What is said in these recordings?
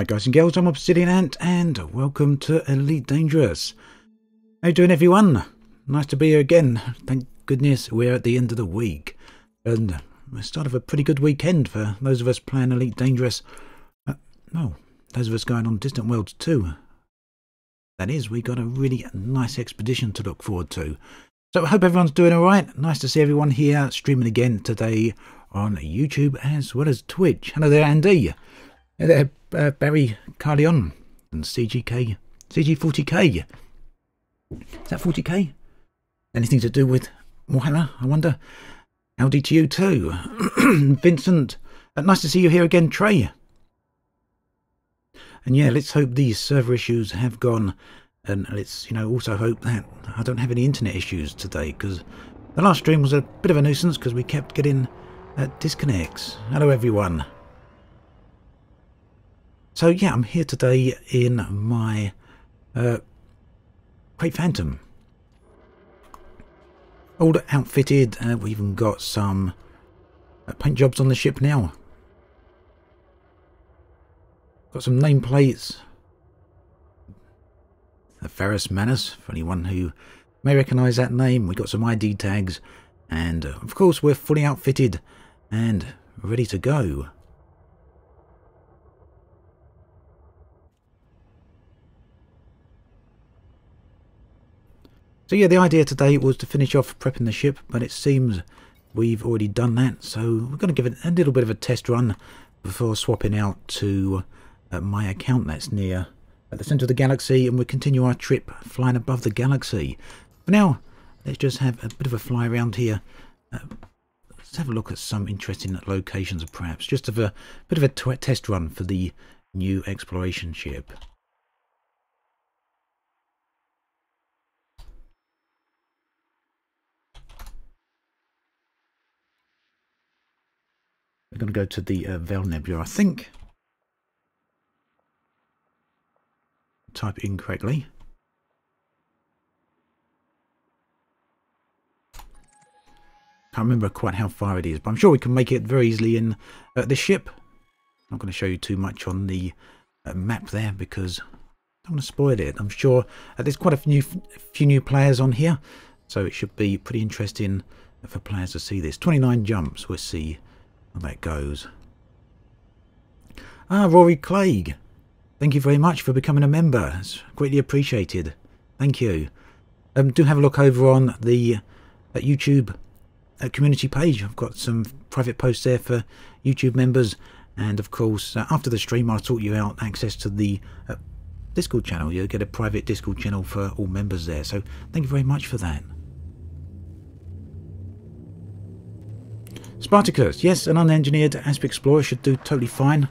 Hi guys and girls, I'm Obsidian Ant and welcome to Elite Dangerous. How you doing everyone? Nice to be here again. Thank goodness we're at the end of the week. And the start of a pretty good weekend for those of us playing Elite Dangerous. No, those of us going on Distant Worlds 2. That is, we got a really nice expedition to look forward to. So I hope everyone's doing alright. Nice to see everyone here streaming again today on YouTube as well as Twitch. Hello there Andy. Hello there Barry Carleon and CG40K. Is that 40k? Anything to do with Warhammer, I wonder? Howdy to you too. Vincent, nice to see you here again, Trey. And yeah, let's hope these server issues have gone, and let's also hope that I don't have any internet issues today, because the last stream was a bit of a nuisance because we kept getting disconnects. Hello everyone. So yeah, I'm here today in my Great Phantom. All outfitted, we've even got some paint jobs on the ship now. Got some nameplates. The Ferris Manus, for anyone who may recognise that name. We got some ID tags, and of course we're fully outfitted and ready to go. So yeah, the idea today was to finish off prepping the ship, but it seems we've already done that, so we're going to give it a little bit of a test run before swapping out to my account that's near at the centre of the galaxy, and we'll continue our trip flying above the galaxy. For now, let's just have a bit of a fly around here. Let's have a look at some interesting locations, perhaps, just of a bit of a test run for the new exploration ship. We're going to go to the Vel Nebula, I think. Type incorrectly. Can't remember quite how far it is, but I'm sure we can make it very easily in this ship. I'm not going to show you too much on the map there because I don't want to spoil it. I'm sure there's quite a few new players on here, so it should be pretty interesting for players to see this. 29 jumps, we'll see how that goes. Ah, Rory Clegg. Thank you very much for becoming a member. It's greatly appreciated. Thank you. Do have a look over on the YouTube community page. I've got some private posts there for YouTube members. And of course, after the stream, I'll sort you out access to the Discord channel. You'll get a private Discord channel for all members there. So thank you very much for that. Spartacus, yes, an unengineered Asp Explorer should do totally fine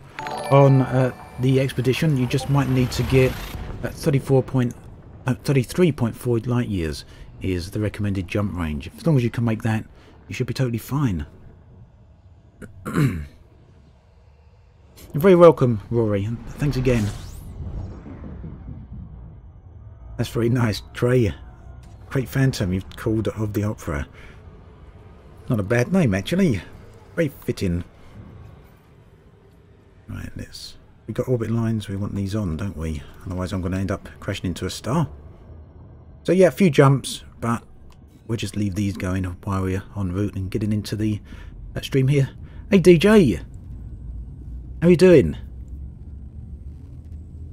on the expedition. You just might need to get 33.4 light years is the recommended jump range. As long as you can make that, you should be totally fine. You're very welcome, Rory, and thanks again. That's very nice, Trey. Great Phantom, you've called of the Opera. Not a bad name, actually. Very fitting. Right, we've got orbit lines, we want these on, don't we? Otherwise I'm going to end up crashing into a star. So yeah, a few jumps, but we'll just leave these going while we're en route and getting into the stream here. Hey DJ! How are you doing?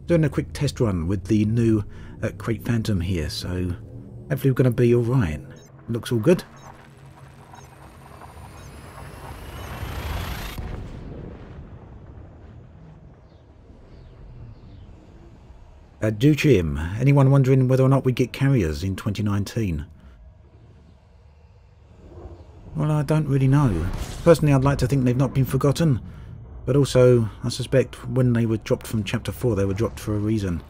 Doing a quick test run with the new Great Phantom here, so hopefully we're going to be alright. Looks all good. Duchim, anyone wondering whether or not we get carriers in 2019? Well, I don't really know. Personally, I'd like to think they've not been forgotten, but also I suspect when they were dropped from Chapter 4, they were dropped for a reason.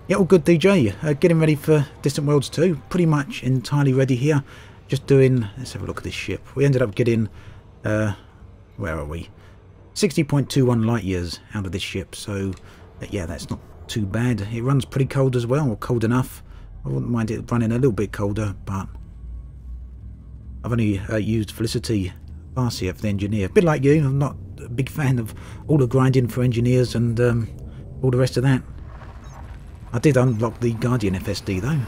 Yeah, all good, DJ. Getting ready for Distant Worlds 2. Pretty much entirely ready here. Just doing... Let's have a look at this ship. We ended up getting... where are we? 60.21 light years out of this ship, so... Yeah, that's not too bad. It runs pretty cold as well, or cold enough. I wouldn't mind it running a little bit colder, but I've only used Felicity Barcia for the engineer. A bit like you, I'm not a big fan of all the grinding for engineers and all the rest of that. I did unlock the Guardian FSD though.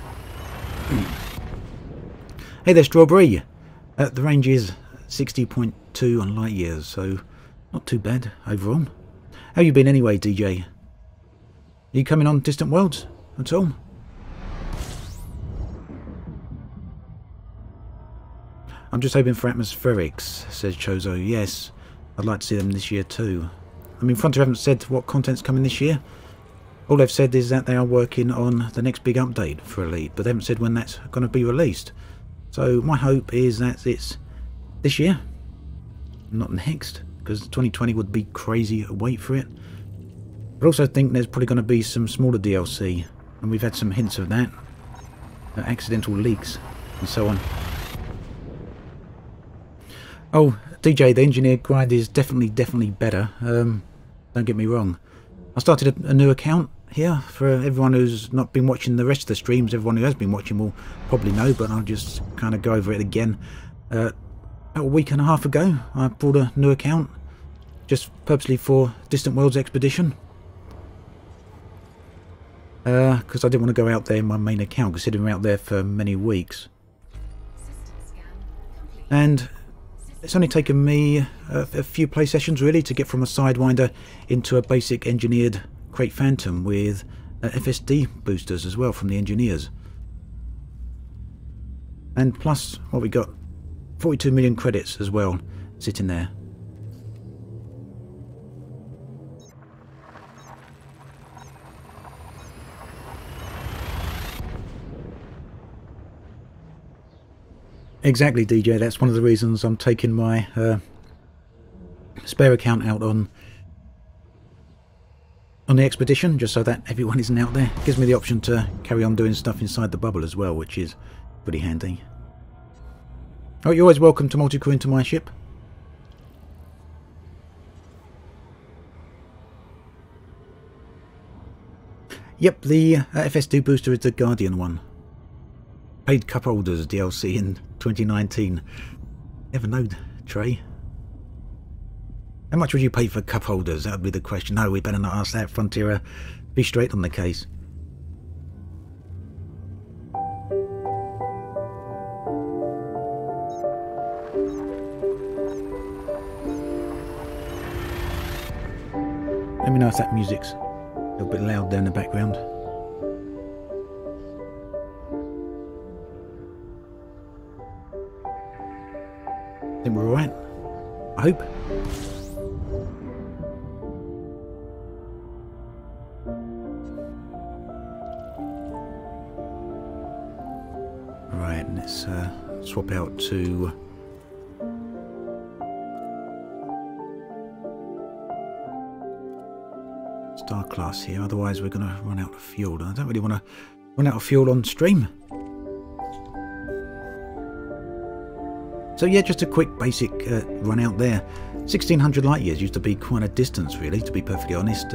Hey there, Strawberry. The range is 60.2 on light years, so not too bad overall. How you been anyway, DJ? Are you coming on Distant Worlds at all? I'm just hoping for atmospherics, says Chozo. Yes, I'd like to see them this year too. I mean, Frontier haven't said what content's coming this year. All they've said is that they are working on the next big update for Elite, but they haven't said when that's going to be released. So my hope is that it's this year, not next, because 2020 would be crazy to wait for it. But I also think there's probably going to be some smaller DLC, and we've had some hints of that. Accidental leaks, and so on. Oh, DJ, the engineer grind is definitely better. Don't get me wrong. I started a new account here for everyone who's not been watching the rest of the streams. Everyone who has been watching will probably know, but I'll just kind of go over it again. About a week and a half ago, I bought a new account just purposely for Distant Worlds Expedition. Because I didn't want to go out there in my main account, considering we're out there for many weeks. And it's only taken me a few play sessions really to get from a Sidewinder into a basic engineered Crate Phantom with FSD boosters as well from the engineers. And plus, what we got, 42 million credits as well sitting there. Exactly, DJ. That's one of the reasons I'm taking my spare account out on the expedition, just so that everyone isn't out there. Gives me the option to carry on doing stuff inside the bubble as well, which is pretty handy. Oh, you're always welcome to multi-crew into my ship. Yep, the FSD booster is the Guardian one. Paid cup holders DLC in 2019. Never know, Trey. How much would you pay for cup holders? That would be the question. No, we better not ask that, Frontier. Be straight on the case. Let me know if that music's a little bit loud there in the background. I think we're alright. I hope. Right, let's swap out to Star Class here, otherwise we're going to run out of fuel. I don't really want to run out of fuel on stream. So yeah, just a quick basic run out there. 1600 light years used to be quite a distance really, to be perfectly honest.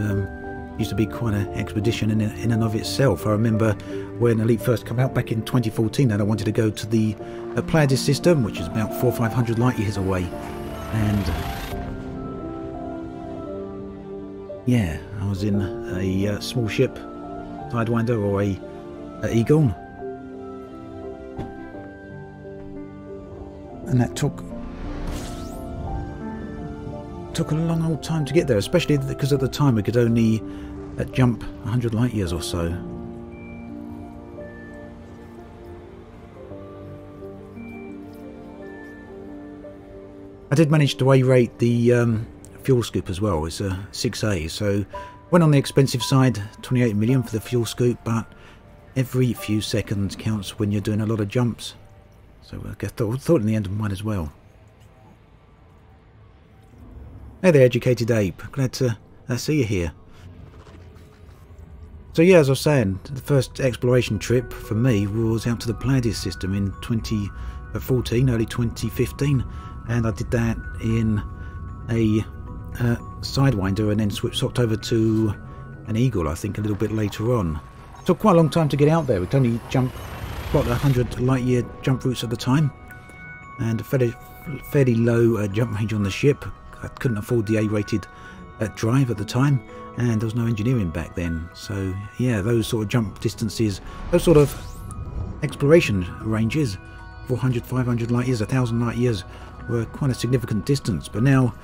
Used to be quite an expedition in and of itself. I remember when Elite first came out back in 2014 and I wanted to go to the Pleiades system, which is about 400 or 500 light years away. And yeah, I was in a small ship, Sidewinder or a Eagle. And that took a long old time to get there, especially because at the time we could only jump 100 light years or so. I did manage to A-rate the fuel scoop as well. It's a 6A, so went on the expensive side, 28 million for the fuel scoop, but every few seconds counts when you're doing a lot of jumps. So I thought in the end might as well. Hey there, Educated Ape. Glad to see you here. So yeah, as I was saying, the first exploration trip for me was out to the Pleiades system in 2014, early 2015. And I did that in a Sidewinder and then swapped over to an Eagle, I think, a little bit later on. Took quite a long time to get out there. We could only jump about 100 light year jump routes at the time, and a fairly low jump range on the ship, I couldn't afford the A-rated drive at the time, and there was no engineering back then. So yeah, those sort of jump distances, those sort of exploration ranges, 400, 500 light years, 1,000 light years, were quite a significant distance. But now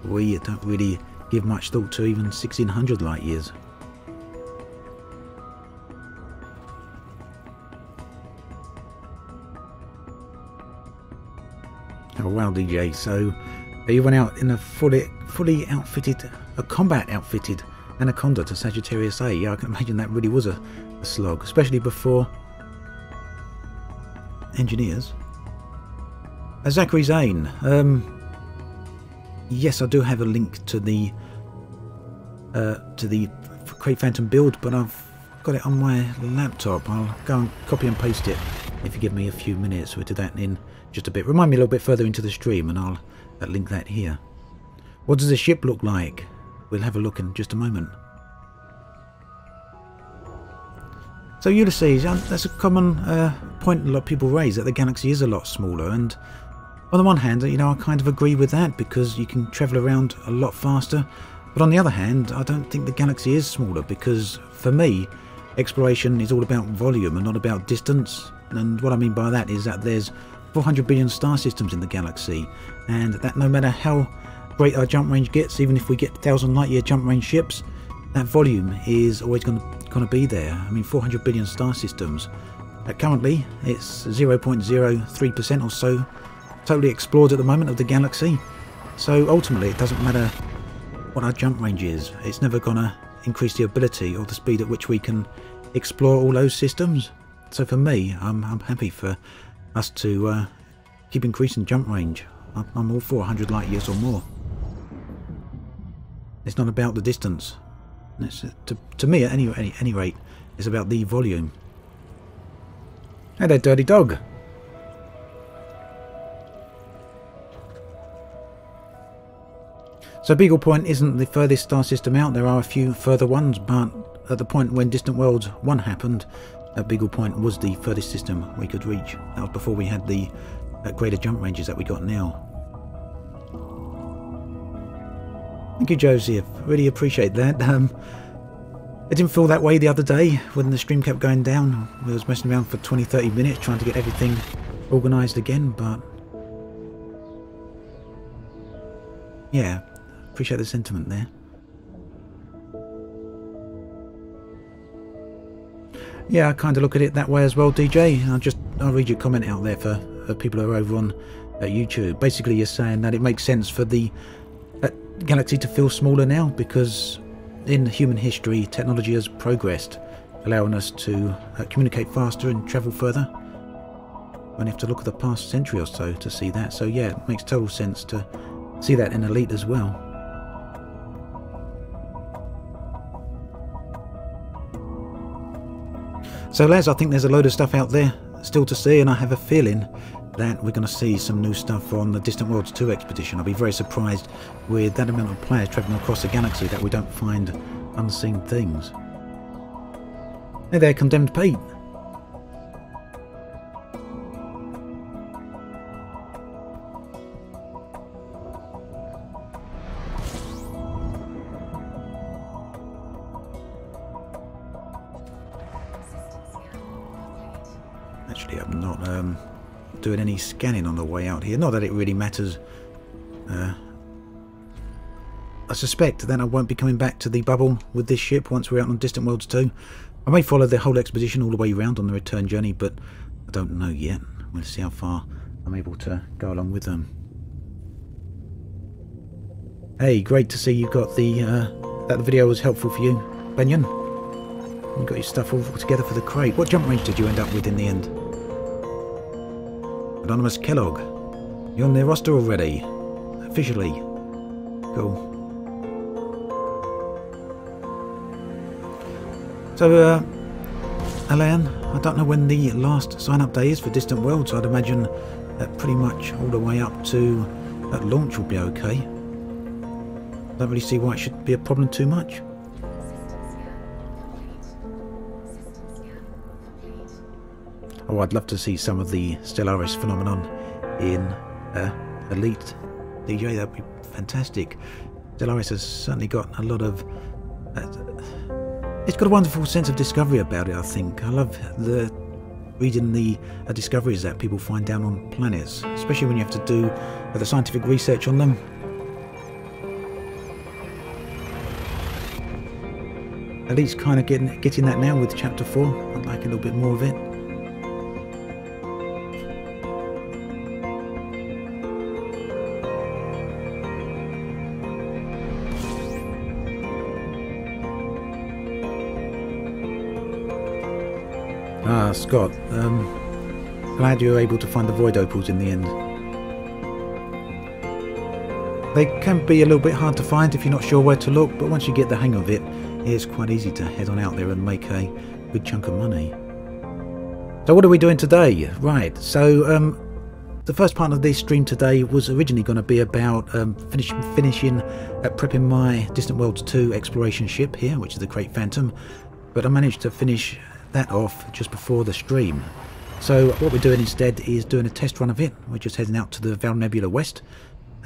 we don't really give much thought to even 1,600 light years. Oh wow, DJ, so you went out in a fully outfitted, a combat outfitted Anaconda to Sagittarius A. Yeah, I can imagine that really was a slog, especially before engineers. Zachary Zane, yes, I do have a link to the Crate Phantom build, but I've got it on my laptop. I'll go and copy and paste it if you give me a few minutes. We'll do that in just a bit. Remind me a little bit further into the stream, and I'll link that here. What does the ship look like? We'll have a look in just a moment. So Ulysses, that's a common point a lot of people raise, that the galaxy is a lot smaller, and on the one hand, you know, I kind of agree with that because you can travel around a lot faster. But on the other hand, I don't think the galaxy is smaller, because for me, exploration is all about volume and not about distance. And what I mean by that is that there's 400 billion star systems in the galaxy, and that no matter how great our jump range gets, even if we get 1,000 light year jump range ships, that volume is always going to be there. I mean, 400 billion star systems. Currently, it's 0.03% or so totally explored at the moment of the galaxy. So ultimately, it doesn't matter what our jump range is. It's never going to increase the ability or the speed at which we can explore all those systems. So for me, I'm happy for us to keep increasing jump range. I'm all for 100 light years or more. It's not about the distance. It's, to me, at any rate, it's about the volume. Hey there, dirty dog. So Beagle Point isn't the furthest star system out. There are a few further ones, but at the point when Distant Worlds 1 happened, Beagle Point was the furthest system we could reach. That was before we had the greater jump ranges that we got now. Thank you, Joseph. Really appreciate that. It didn't feel that way the other day when the stream kept going down. I was messing around for 20-30 minutes trying to get everything organised again, but yeah, appreciate the sentiment there. Yeah, I kind of look at it that way as well, DJ. I'll read your comment out there for people who are over on YouTube. Basically, you're saying that it makes sense for the galaxy to feel smaller now because in human history, technology has progressed, allowing us to communicate faster and travel further. We only have to look at the past century or so to see that. So yeah, it makes total sense to see that in Elite as well. So Les, I think there's a load of stuff out there still to see, and I have a feeling that we're going to see some new stuff on the Distant Worlds 2 expedition. I'll be very surprised with that amount of players travelling across the galaxy that we don't find unseen things. Hey there, Condemned Pete. Actually, I'm not doing any scanning on the way out here. Not that it really matters. I suspect that I won't be coming back to the bubble with this ship once we're out on Distant Worlds 2. I may follow the whole expedition all the way around on the return journey, but I don't know yet. We'll see how far I'm able to go along with them. Hey, great to see you got the that the video was helpful for you, Benyon. You got your stuff all together for the crate. What jump range did you end up with in the end? Anonymous Kellogg, you're on their roster already, officially. Cool. So, Alain, I don't know when the last sign-up day is for Distant Worlds. I'd imagine that pretty much all the way up to that launch will be okay. Don't really see why it should be a problem too much. Oh, I'd love to see some of the Stellaris phenomenon in Elite. DJ, that'd be fantastic. Stellaris has certainly got a lot of... it's got a wonderful sense of discovery about it, I think. I love reading the discoveries that people find down on planets, especially when you have to do the scientific research on them. At least kind of getting that now with Chapter 4. I'd like a little bit more of it. Ah, Scott, glad you were able to find the void opals in the end. They can be a little bit hard to find if you're not sure where to look, but once you get the hang of it, it's quite easy to head on out there and make a good chunk of money. So what are we doing today? Right, so the first part of this stream today was originally going to be about finishing prepping my Distant Worlds 2 exploration ship here, which is the Great Phantom, but I managed to finish that off just before the stream. So what we're doing instead is doing a test run of it. We're just heading out to the Val Nebula West.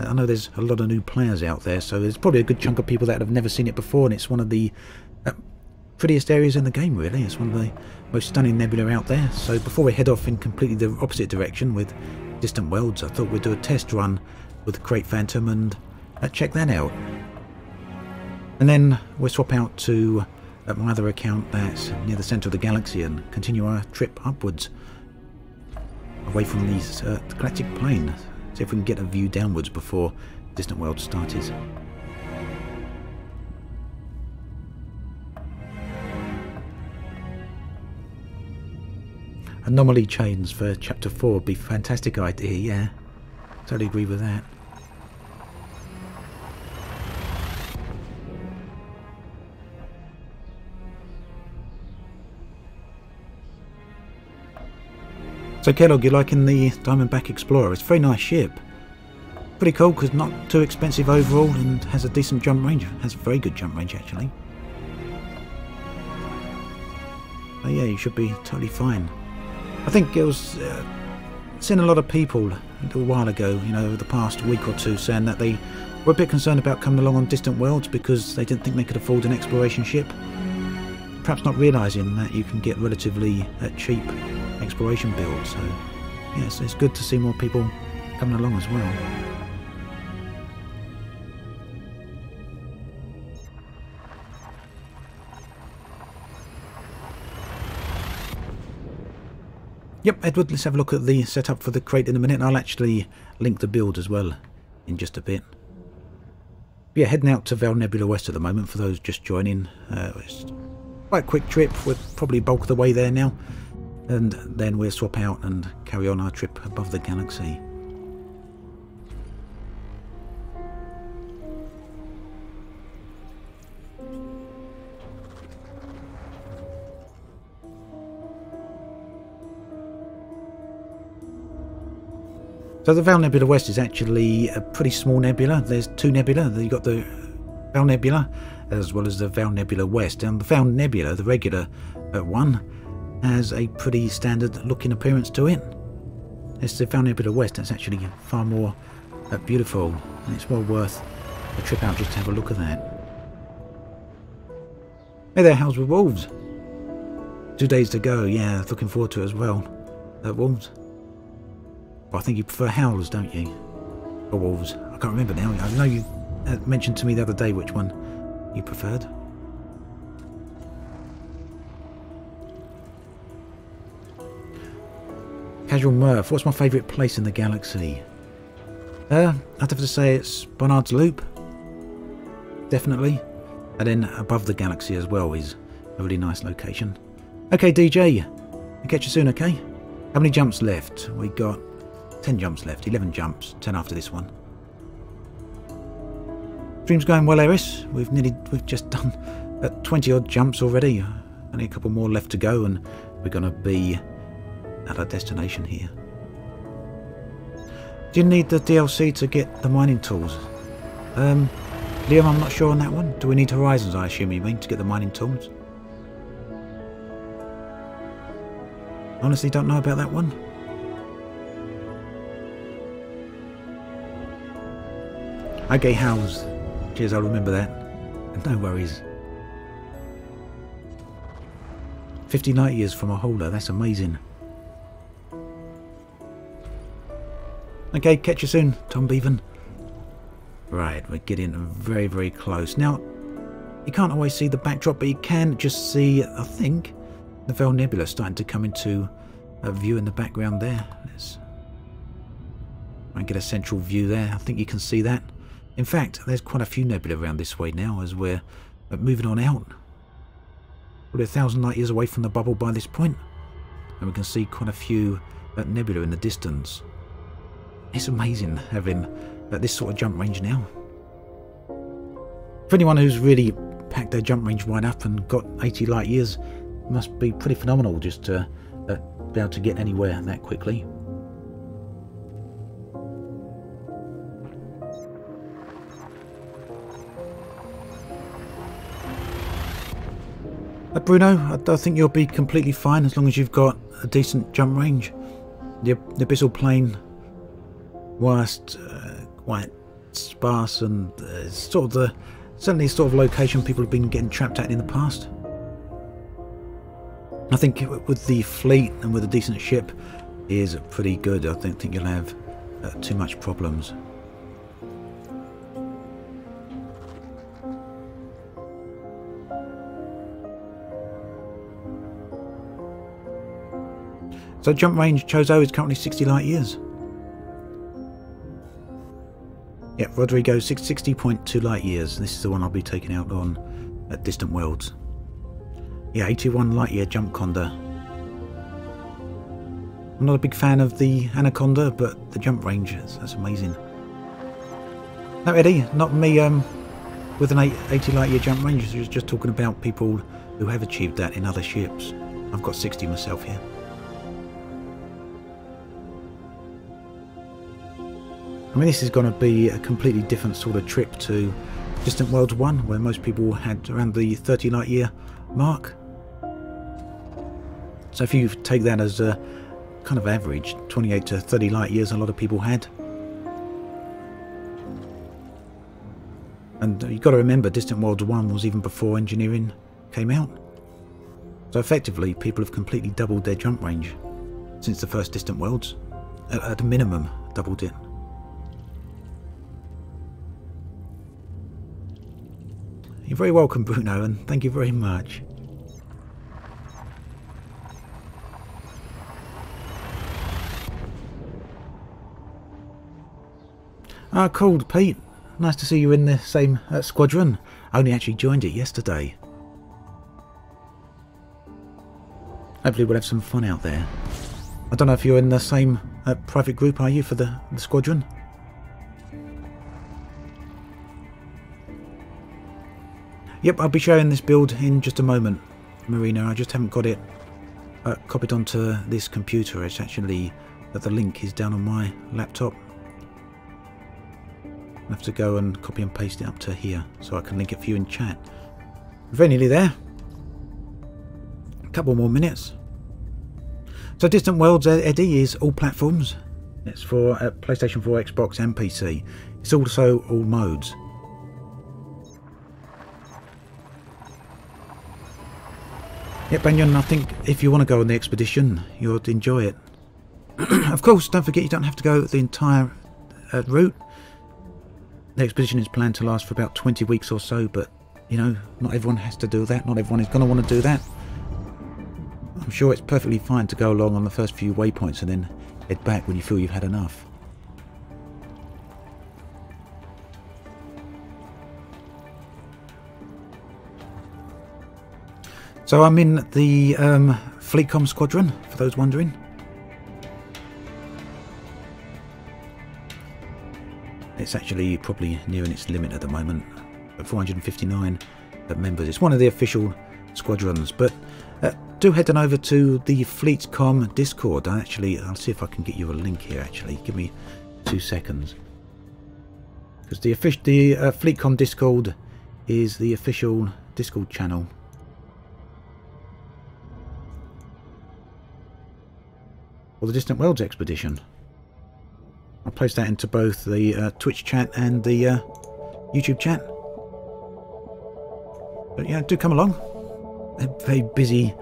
I know there's a lot of new players out there, so there's probably a good chunk of people that have never seen it before, and it's one of the prettiest areas in the game, really. It's one of the most stunning nebula out there. So before we head off in completely the opposite direction with Distant Worlds, I thought we'd do a test run with the Great Phantom and check that out. And then we'll swap out to my other account that's near the centre of the galaxy and continue our trip upwards, away from the galactic plane. See if we can get a view downwards before Distant Worlds started. Anomaly chains for Chapter 4 would be a fantastic idea, yeah. Totally agree with that. So Kellogg, you're liking the Diamondback Explorer? It's a very nice ship. Pretty cool because not too expensive overall and has a decent jump range. Has a very good jump range actually. Oh yeah, you should be totally fine. I think it was seen a lot of people a little while ago, you know, over the past week or two, saying that they were a bit concerned about coming along on Distant Worlds because they didn't think they could afford an exploration ship. Perhaps not realising that you can get relatively cheap exploration builds. So yes, it's good to see more people coming along as well. Yep, Edward, let's have a look at the setup for the crate in a minute, and I'll actually link the build as well in just a bit. Yeah, heading out to Val Nebula West at the moment for those just joining. It's quite a quick trip. We're probably bulk of the way there now, and then we'll swap out and carry on our trip above the galaxy. So the Val Nebula West is actually a pretty small nebula. There's two nebula. You've got the Val Nebula as well as the Val Nebula West. And the Val Nebula, the regular one, has a pretty standard looking appearance to it. It's the Val Nebula West that's actually far more beautiful, and it's well worth a trip out just to have a look at that. Hey there, how's with Wolves? 2 days to go, yeah, looking forward to it as well. Wolves? Well, I think you prefer Howlers, don't you? Or Wolves? I can't remember now. I know you mentioned to me the other day which one you preferred. Casual Murph, what's my favourite place in the galaxy? I'd have to say it's Barnard's Loop. Definitely. And then above the galaxy as well is a really nice location. Okay, DJ. I'll catch you soon, okay? How many jumps left? We got 10 jumps left, 11 jumps, 10 after this one. Stream's going well, Eris. We've just done 20 odd jumps already. Only a couple more left to go, and we're going to be at our destination here. Do you need the DLC to get the mining tools? Liam, I'm not sure on that one. Do we need Horizons, I assume you mean, to get the mining tools? Honestly, don't know about that one. Okay, House. Cheers, I'll remember that. No worries. 50 light years from a holder, that's amazing. Okay, catch you soon, Tom Bevan. Right, we're getting very, very close. Now, you can't always see the backdrop, but you can just see, I think, the Vel Nebula starting to come into a view in the background there. Let's try and get a central view there. I think you can see that. In fact, there's quite a few nebula around this way now as we're moving on out. Probably 1,000 light years away from the bubble by this point. And we can see quite a few nebula in the distance. It's amazing having this sort of jump range now. For anyone who's really packed their jump range right up and got 80 light years, it must be pretty phenomenal just to be able to get anywhere that quickly. Bruno, I think you'll be completely fine as long as you've got a decent jump range. The abyssal plane, whilst quite sparse and sort of certainly sort of location people have been getting trapped at in the past. I think with the fleet and with a decent ship is pretty good. I don't think you'll have too much problems. So jump range Chozo is currently 60 light years. Yep, Rodrigo 60.2 light years. This is the one I'll be taking out on at Distant Worlds. Yeah, 81 light year jump conda. I'm not a big fan of the Anaconda, but the jump range, that's amazing. No, Eddie, not me with an 80 light year jump range. I was just talking about people who have achieved that in other ships. I've got 60 myself here. I mean, this is going to be a completely different sort of trip to Distant Worlds 1, where most people had around the 30 light year mark. So if you take that as a kind of average, 28 to 30 light years a lot of people had. And you've got to remember, Distant Worlds 1 was even before engineering came out. So effectively, people have completely doubled their jump range since the first Distant Worlds. At a minimum, doubled it. You're very welcome, Bruno, and thank you very much. Ah, cool, Pete. Nice to see you in the same squadron. I only actually joined it yesterday. Hopefully we'll have some fun out there. I don't know if you're in the same private group, are you, for the squadron? Yep, I'll be sharing this build in just a moment, Marina. I just haven't got it copied onto this computer. It's actually that the link is down on my laptop. I have to go and copy and paste it up to here so I can link it for you in chat. Very nearly there. A couple more minutes. So Distant Worlds, Eddie, is all platforms. It's for PlayStation 4, Xbox and PC. It's also all modes. Yep, Banyan, I think if you want to go on the expedition, you'll enjoy it. Of course, don't forget you don't have to go the entire route. The expedition is planned to last for about 20 weeks or so, but, you know, not everyone has to do that. Not everyone is going to want to do that. I'm sure it's perfectly fine to go along on the first few waypoints and then head back when you feel you've had enough. So I'm in the Fleetcom Squadron, for those wondering. It's actually probably nearing its limit at the moment, at 459 members. It's one of the official squadrons, but do head on over to the Fleetcom Discord. I'll see if I can get you a link here, actually. Give me 2 seconds. Because the Fleetcom Discord is the official Discord channel. Or the Distant Worlds expedition. I'll post that into both the Twitch chat and the YouTube chat. But yeah, do come along. A very busy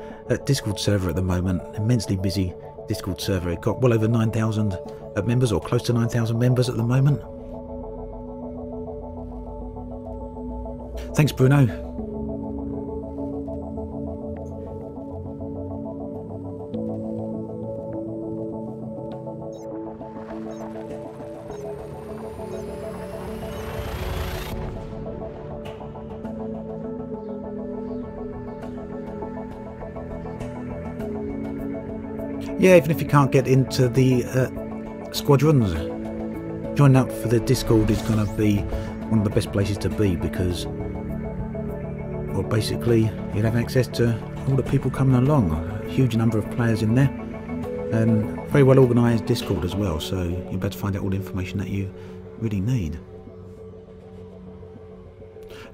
Discord server at the moment, immensely busy Discord server. It got well over 9,000 members, or close to 9,000 members at the moment. Thanks, Bruno. Yeah, even if you can't get into the squadrons, joining up for the Discord is going to be one of the best places to be, because, well, basically you'll have access to all the people coming along, a huge number of players in there, and very well organised Discord as well, so you'll be able to find out all the information that you really need.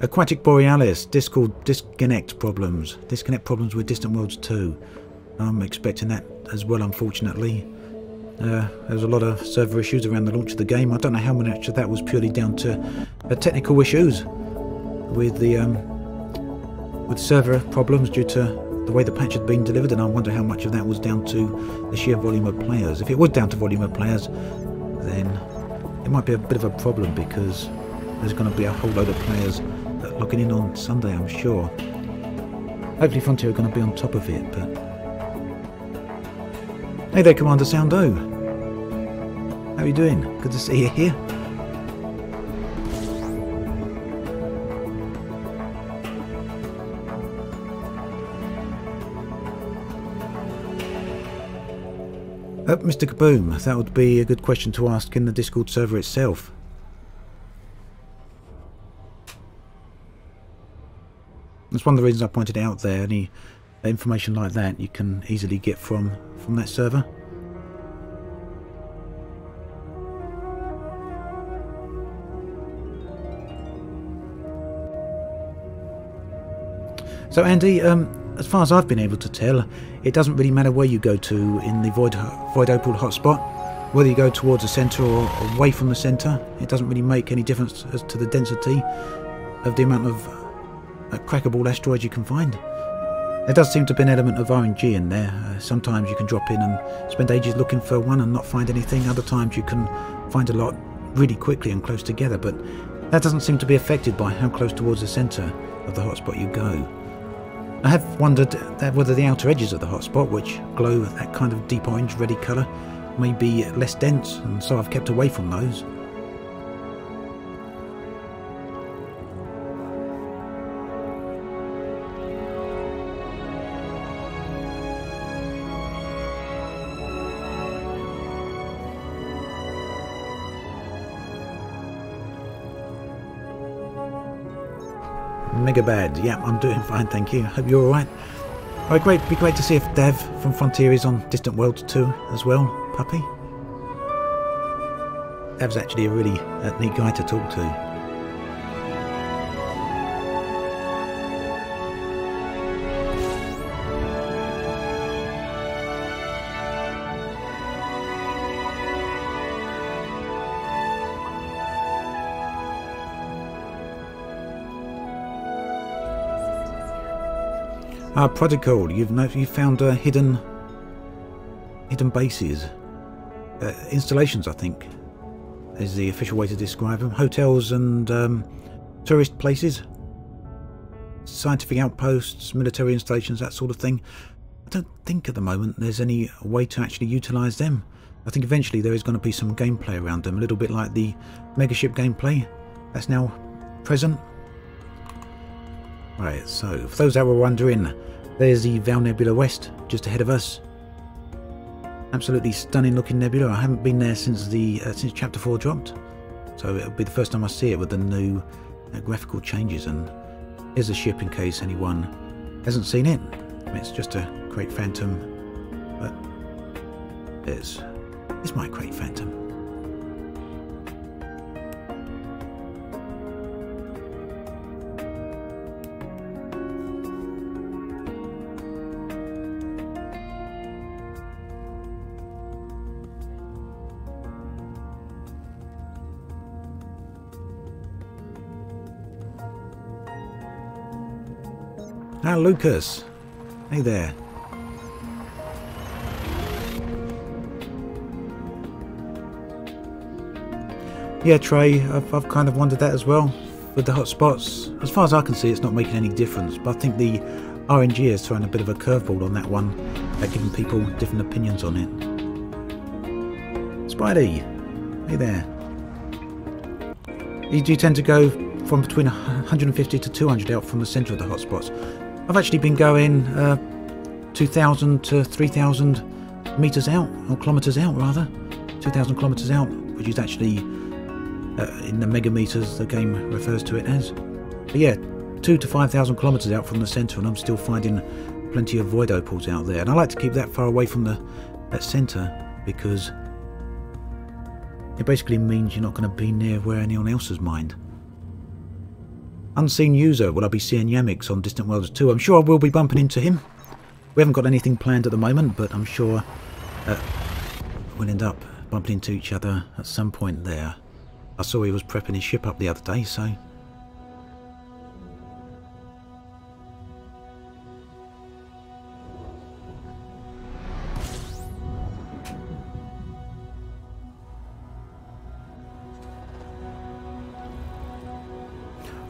Aquatic Borealis, Discord disconnect problems with Distant Worlds 2. I'm expecting that as well, unfortunately. There was a lot of server issues around the launch of the game. I don't know how much of that was purely down to technical issues with the with server problems due to the way the patch had been delivered, and I wonder how much of that was down to the sheer volume of players. If it was down to volume of players, then it might be a bit of a problem, because there's going to be a whole load of players logging in on Sunday, I'm sure. Hopefully Frontier are going to be on top of it, but... Hey there, Commander Soundo. How are you doing? Good to see you here. Mr. Kaboom, that would be a good question to ask in the Discord server itself. That's one of the reasons I pointed out there. Any information like that you can easily get from that server. So Andy, as far as I've been able to tell, it doesn't really matter where you go to in the Void Opal hotspot, whether you go towards the centre or away from the centre. It doesn't really make any difference as to the density of the amount of crackable asteroids you can find. There does seem to be an element of RNG in there. Sometimes you can drop in and spend ages looking for one and not find anything. Other times you can find a lot really quickly and close together, but that doesn't seem to be affected by how close towards the centre of the hotspot you go. I have wondered whether the outer edges of the hotspot, which glow that kind of deep orange reddy colour, may be less dense, and so I've kept away from those. Mega bad. Yeah, I'm doing fine, thank you. Hope you're alright. Alright, great. Be great to see if Dev from Frontier is on Distant Worlds 2 as well, puppy. Dev's actually a really neat guy to talk to. Prodigal, you've found hidden bases, installations, I think, is the official way to describe them. Hotels and tourist places, scientific outposts, military installations, that sort of thing. I don't think at the moment there's any way to actually utilise them. I think eventually there is going to be some gameplay around them, a little bit like the Megaship gameplay that's now present. Right, so for those that were wondering, there's the Val Nebula West just ahead of us. Absolutely stunning looking nebula. I haven't been there since since Chapter 4 dropped, so it'll be the first time I see it with the new graphical changes. And here's the ship in case anyone hasn't seen it. It's just a Crate Phantom, but it's my Crate Phantom. Ah, Lucas. Hey there. Yeah, Trey, I've kind of wondered that as well. With the hotspots, as far as I can see, it's not making any difference. But I think the RNG is throwing a bit of a curveball on that one, giving people different opinions on it. Spidey, hey there. Do you tend to go from between 150 to 200 out from the centre of the hotspots? I've actually been going 2,000 to 3,000 metres out, or kilometres out rather. 2,000 kilometres out, which is actually in the megameters the game refers to it as. But yeah, 2,000 to 5,000 kilometres out from the centre, and I'm still finding plenty of void opals out there. And I like to keep that far away from that centre, because it basically means you're not going to be near where anyone else has mined. Unseen user, will I be seeing Yamix on Distant Worlds 2? I'm sure I will be bumping into him. We haven't got anything planned at the moment, but I'm sure we'll end up bumping into each other at some point there. I saw he was prepping his ship up the other day, so...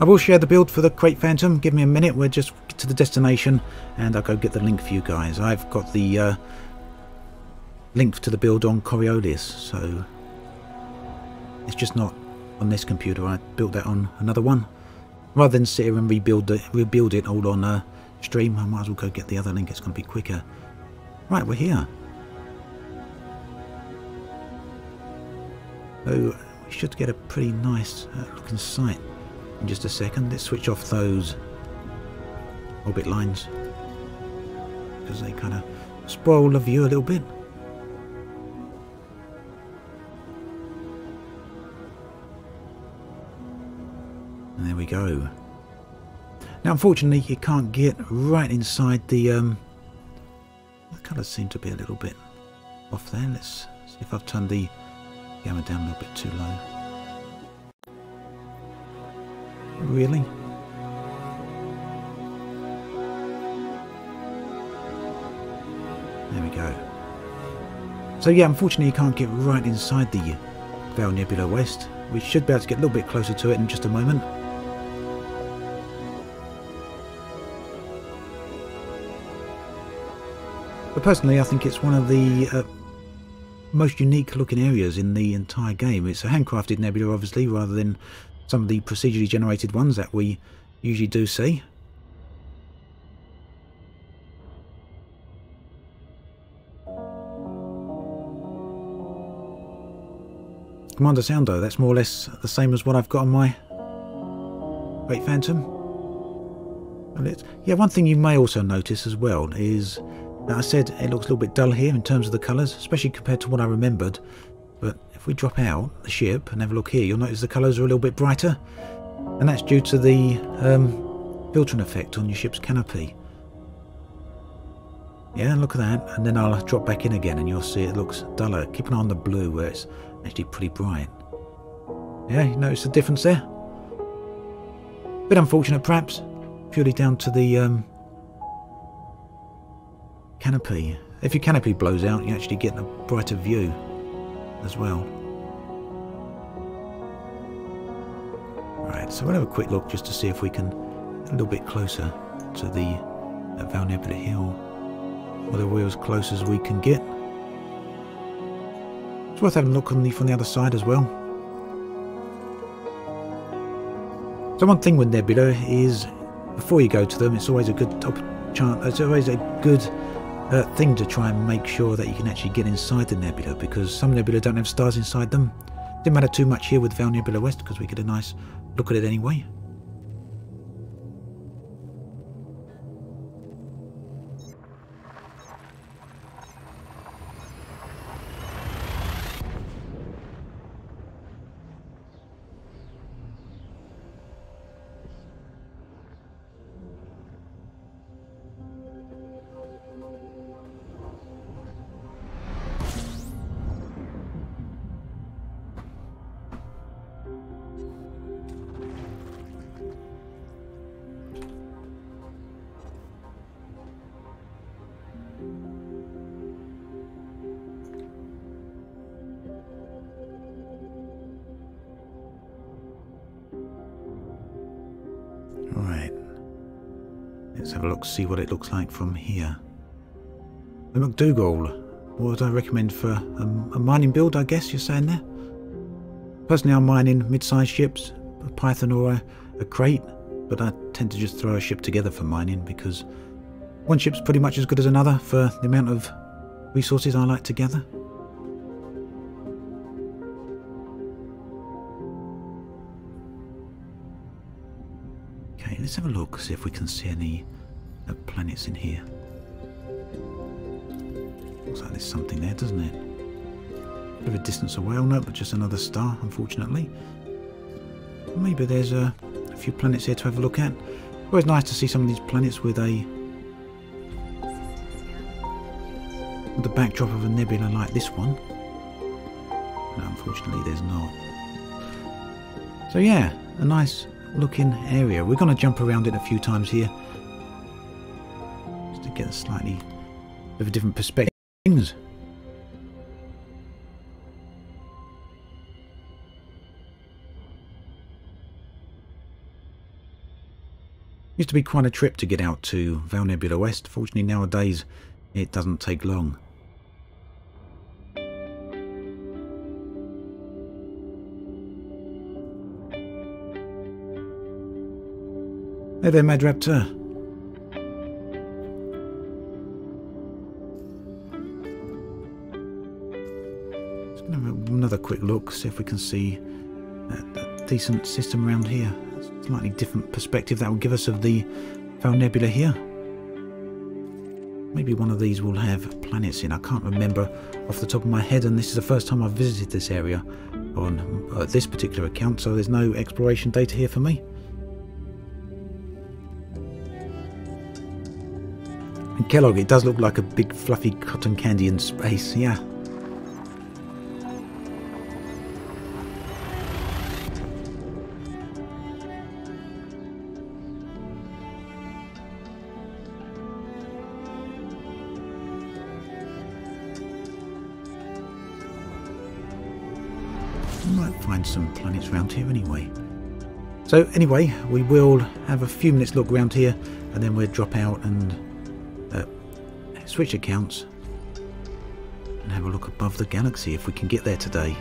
I will share the build for the Crate Phantom. Give me a minute, we're just to the destination and I'll go get the link for you guys. I've got the link to the build on Coriolis, so it's just not on this computer. I built that on another one. Rather than sit here and rebuild it all on stream, I might as well go get the other link. It's going to be quicker. Right, we're here. So we should get a pretty nice looking sight in just a second. Let's switch off those orbit lines because they kind of spoil the view a little bit. And there we go. Now unfortunately you can't get right inside the colours seem to be a little bit off there. Let's see if I've turned the gamma down a little bit too low. Really? There we go. So yeah, unfortunately you can't get right inside the Val Nebula West. We should be able to get a little bit closer to it in just a moment. But personally I think it's one of the most unique looking areas in the entire game. It's a handcrafted nebula obviously, rather than some of the procedurally generated ones that we usually do see. Commander Soundo, that's more or less the same as what I've got on my Great Phantom. Yeah, one thing you may also notice as well is that I said it looks a little bit dull here in terms of the colours, especially compared to what I remembered. But if we drop out the ship and have a look here, you'll notice the colours are a little bit brighter. And that's due to the filtering effect on your ship's canopy. Yeah, look at that. And then I'll drop back in again and you'll see it looks duller. Keep an eye on the blue where it's actually pretty bright. Yeah, you notice the difference there? Bit unfortunate perhaps, purely down to the canopy. If your canopy blows out, you actually get a brighter view as well. Right, so we'll have a quick look just to see if we can get a little bit closer to the Val Nebula Hill, whether we're as close as we can get. It's worth having a look on from the other side as well. So one thing with nebula is, before you go to them, it's always a good it's always a good thing to try and make sure that you can actually get inside the nebula, because some nebula don't have stars inside them. Didn't matter too much here with Val Nebula West because we get a nice look at it anyway. Let's have a look, see what it looks like from here. The McDougall. What would I recommend for a mining build, I guess you're saying there? Personally, I'm mining mid-sized ships, a Python or a crate, but I tend to just throw a ship together for mining because one ship's pretty much as good as another for the amount of resources I like to gather. Okay, let's have a look, see if we can see any planets in here. Looks like there's something there, doesn't it? A bit of a distance away. Oh no, but just another star, unfortunately. Maybe there's a few planets here to have a look at. Always nice to see some of these planets with the backdrop of a nebula like this one. No, unfortunately there's not. So yeah, a nice looking area. We're going to jump around it a few times here just to get a slightly of a different perspective. Used to be quite a trip to get out to Val Nebula West. Fortunately nowadays it doesn't take long. Hey there, Mad Raptor. Just gonna have another quick look, see if we can see a decent system around here. Slightly different perspective that will give us of the Val Nebula here. Maybe one of these will have planets in. I can't remember off the top of my head, and this is the first time I've visited this area on this particular account, so there's no exploration data here for me. And Kellogg, it does look like a big fluffy cotton candy in space, yeah. Might find some planets around here anyway. So anyway, we will have a few minutes look around here and then we'll drop out and switch accounts and have a look above the galaxy if we can get there today.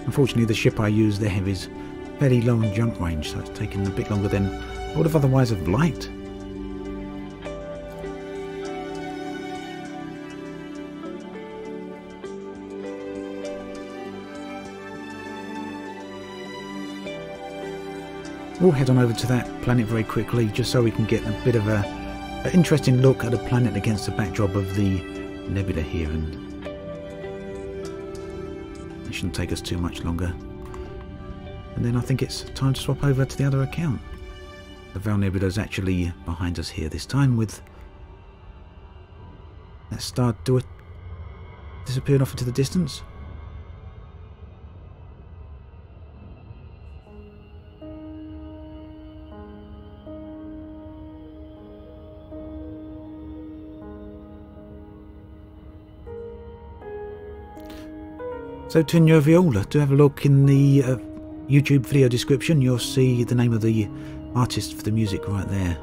Unfortunately the ship I use there is fairly low on jump range, so it's taken a bit longer than I would have otherwise have liked. We'll head on over to that planet very quickly just so we can get a bit of an interesting look at a planet against the backdrop of the nebula here, and it shouldn't take us too much longer. And then I think it's time to swap over to the other account. The Val Nebula is actually behind us here this time, with that star disappearing off into the distance. So to Viola, do have a look in the YouTube video description. You'll see the name of the artist for the music right there.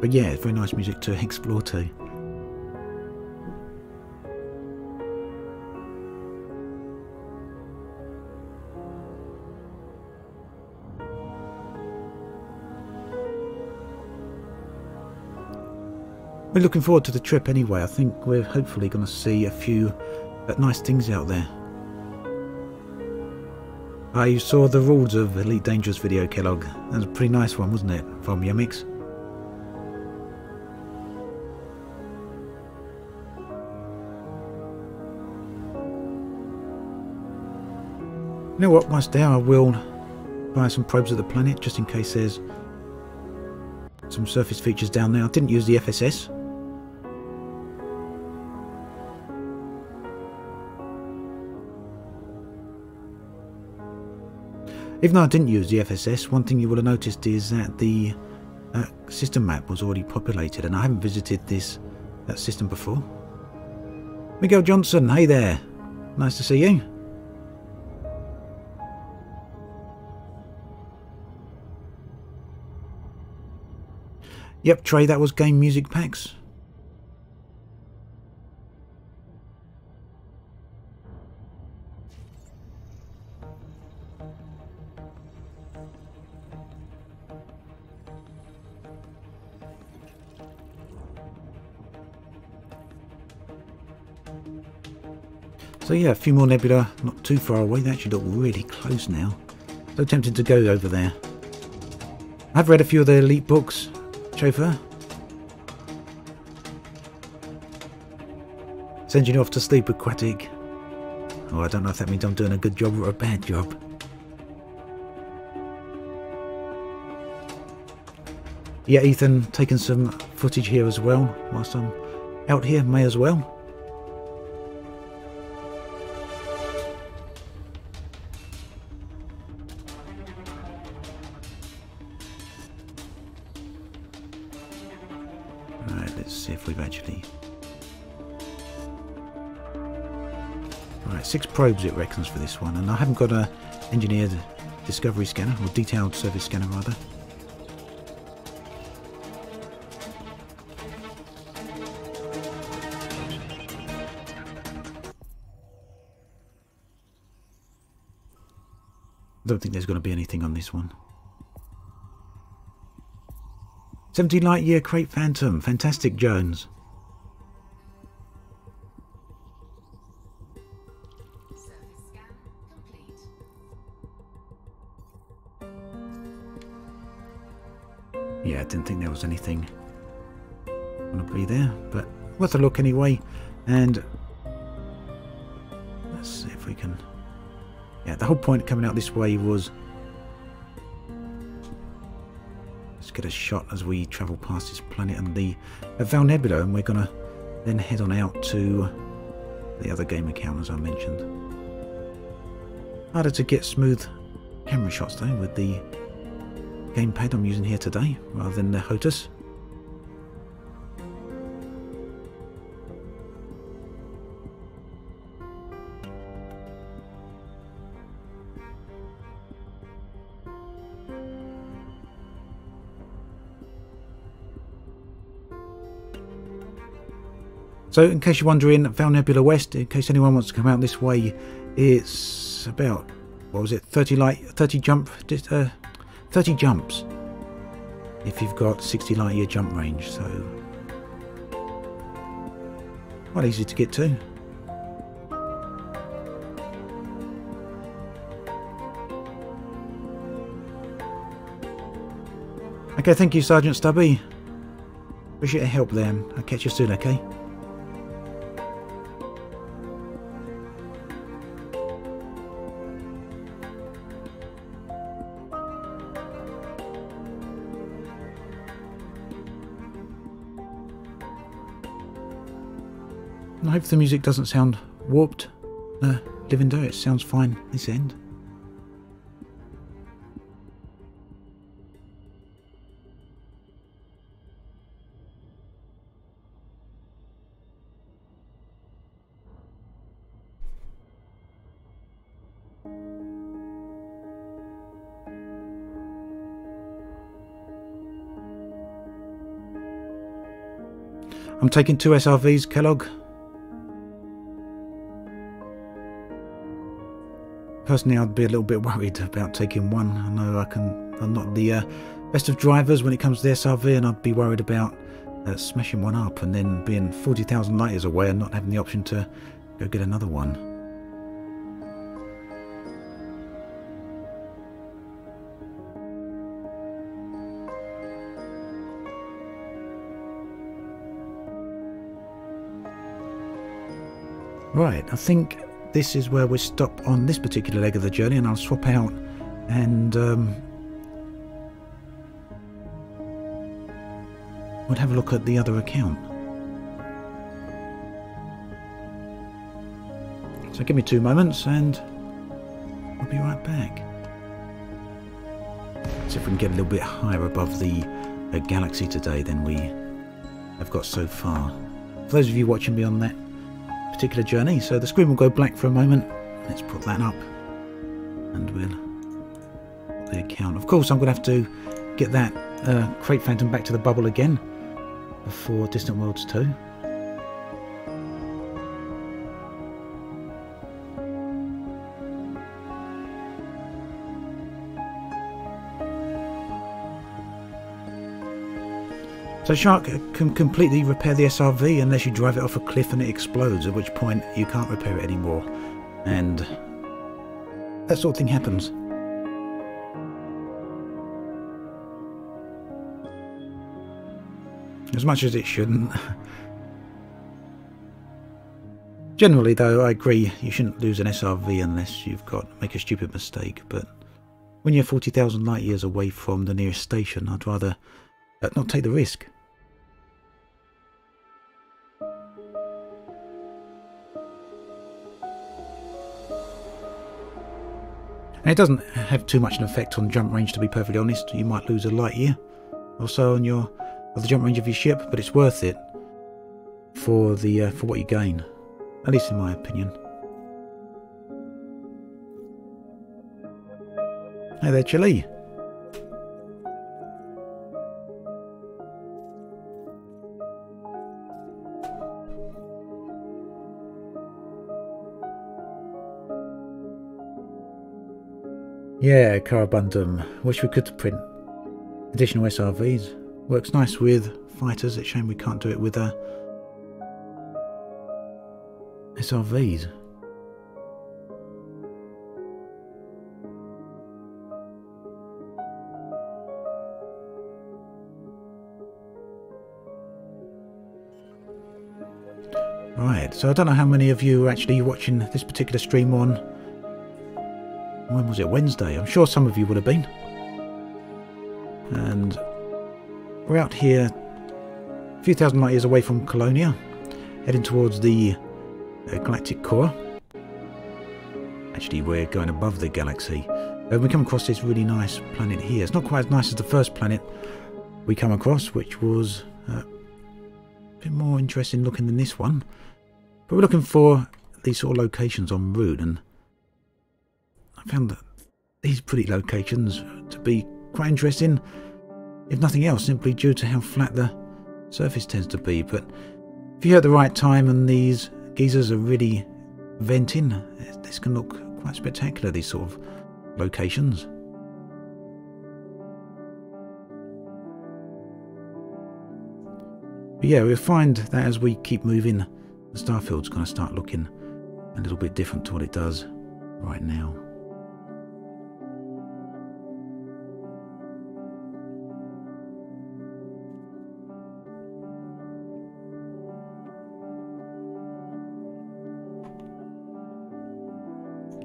But yeah, very nice music to explore too. We're looking forward to the trip anyway. I think we're hopefully going to see a few nice things out there. You saw the rules of Elite Dangerous video, Kellogg. That was a pretty nice one, wasn't it, from Yumix? You know what, whilst there I will buy some probes of the planet just in case there's some surface features down there. I didn't use the FSS. Even though I didn't use the FSS, one thing you would have noticed is that the system map was already populated, and I haven't visited that system before. Miguel Johnson, hey there. Nice to see you. Yep, Trey, that was Game Music Packs. So yeah, a few more nebula, not too far away. They actually look really close now. So tempted to go over there. I've read a few of the elite books, Chauffeur. Sending you off to sleep, Aquatic. Oh, I don't know if that means I'm doing a good job or a bad job. Yeah, Ethan, taking some footage here as well. Whilst I'm out here, may as well. Alright, let's see if we've actually... Alright, 6 probes it reckons for this one, and I haven't got a engineered discovery scanner, or detailed service scanner rather. I don't think there's going to be anything on this one. 70 light year Crate Phantom. Fantastic, Jones. Surface scan complete. Yeah, I didn't think there was anything going to be there, but worth a look anyway. And let's see if we can... Yeah, the whole point coming out this way was... Let's get a shot as we travel past this planet and the Val Nebula, and we're going to then head on out to the other game account, as I mentioned. Harder to get smooth camera shots though with the gamepad I'm using here today, rather than the HOTAS. So, in case you're wondering, Val Nebula West, in case anyone wants to come out this way, it's about, what was it, 30 jumps if you've got 60 light year jump range, so quite easy to get to. Okay, thank you, Sergeant Stubby. Appreciate your help there. I'll catch you soon, okay? I hope the music doesn't sound warped. Livindo, it sounds fine this end. I'm taking 2 SRVs, Kellogg. Personally, I'd be a little bit worried about taking one. I know I'm not the best of drivers when it comes to the SRV, and I'd be worried about smashing one up and then being 40,000 light years away and not having the option to go get another one. Right, I think this is where we stop on this particular leg of the journey, and I'll swap out and we'll have a look at the other account. So give me 2 moments and I'll be right back. See if we can get a little bit higher above the galaxy today than we have got so far. For those of you watching me on that particular journey, so the screen will go black for a moment. Let's put that up and we'll put the account. Of course, I'm going to have to get that Crate Phantom back to the bubble again before Distant Worlds 2. So Shark can completely repair the SRV unless you drive it off a cliff and it explodes, at which point you can't repair it anymore. And that sort of thing happens. As much as it shouldn't. Generally though, I agree, you shouldn't lose an SRV unless you've make a stupid mistake, but when you're 40,000 light years away from the nearest station, I'd rather not take the risk. And it doesn't have too much an effect on jump range, to be perfectly honest. You might lose a light year or so on the jump range of your ship, but it's worth it for what you gain, at least in my opinion. Hey there, Chile. Yeah, Carabundum. Wish we could print additional SRVs. Works nice with fighters. It's a shame we can't do it with SRVs. Right, so I don't know how many of you are actually watching this particular stream on, when was it, Wednesday? I'm sure some of you would have been. And we're out here a few thousand light years away from Colonia, heading towards the galactic core. Actually, we're going above the galaxy. And we come across this really nice planet here. It's not quite as nice as the first planet we come across, which was a bit more interesting looking than this one. But we're looking for these sort of locations en route, and I found that these pretty locations to be quite interesting, if nothing else, simply due to how flat the surface tends to be. But if you're at the right time and these geysers are really venting, this can look quite spectacular, these sort of locations. But yeah, we'll find that as we keep moving, the starfield's going to start looking a little bit different to what it does right now.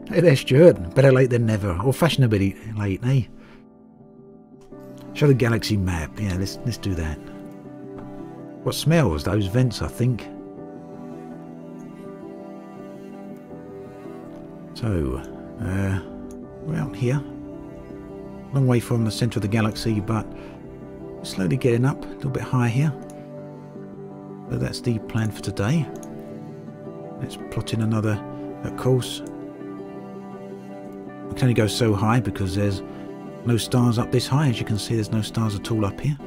Hey there, Stuart. Better late than never, or fashionably late, eh? Show the galaxy map. Yeah, let's do that. What smells? Those vents, I think. So, we're out here. Long way from the centre of the galaxy, but we're slowly getting up, a little bit higher here. So that's the plan for today. Let's plot in another course. We can only go so high because there's no stars up this high. As you can see, there's no stars at all up here.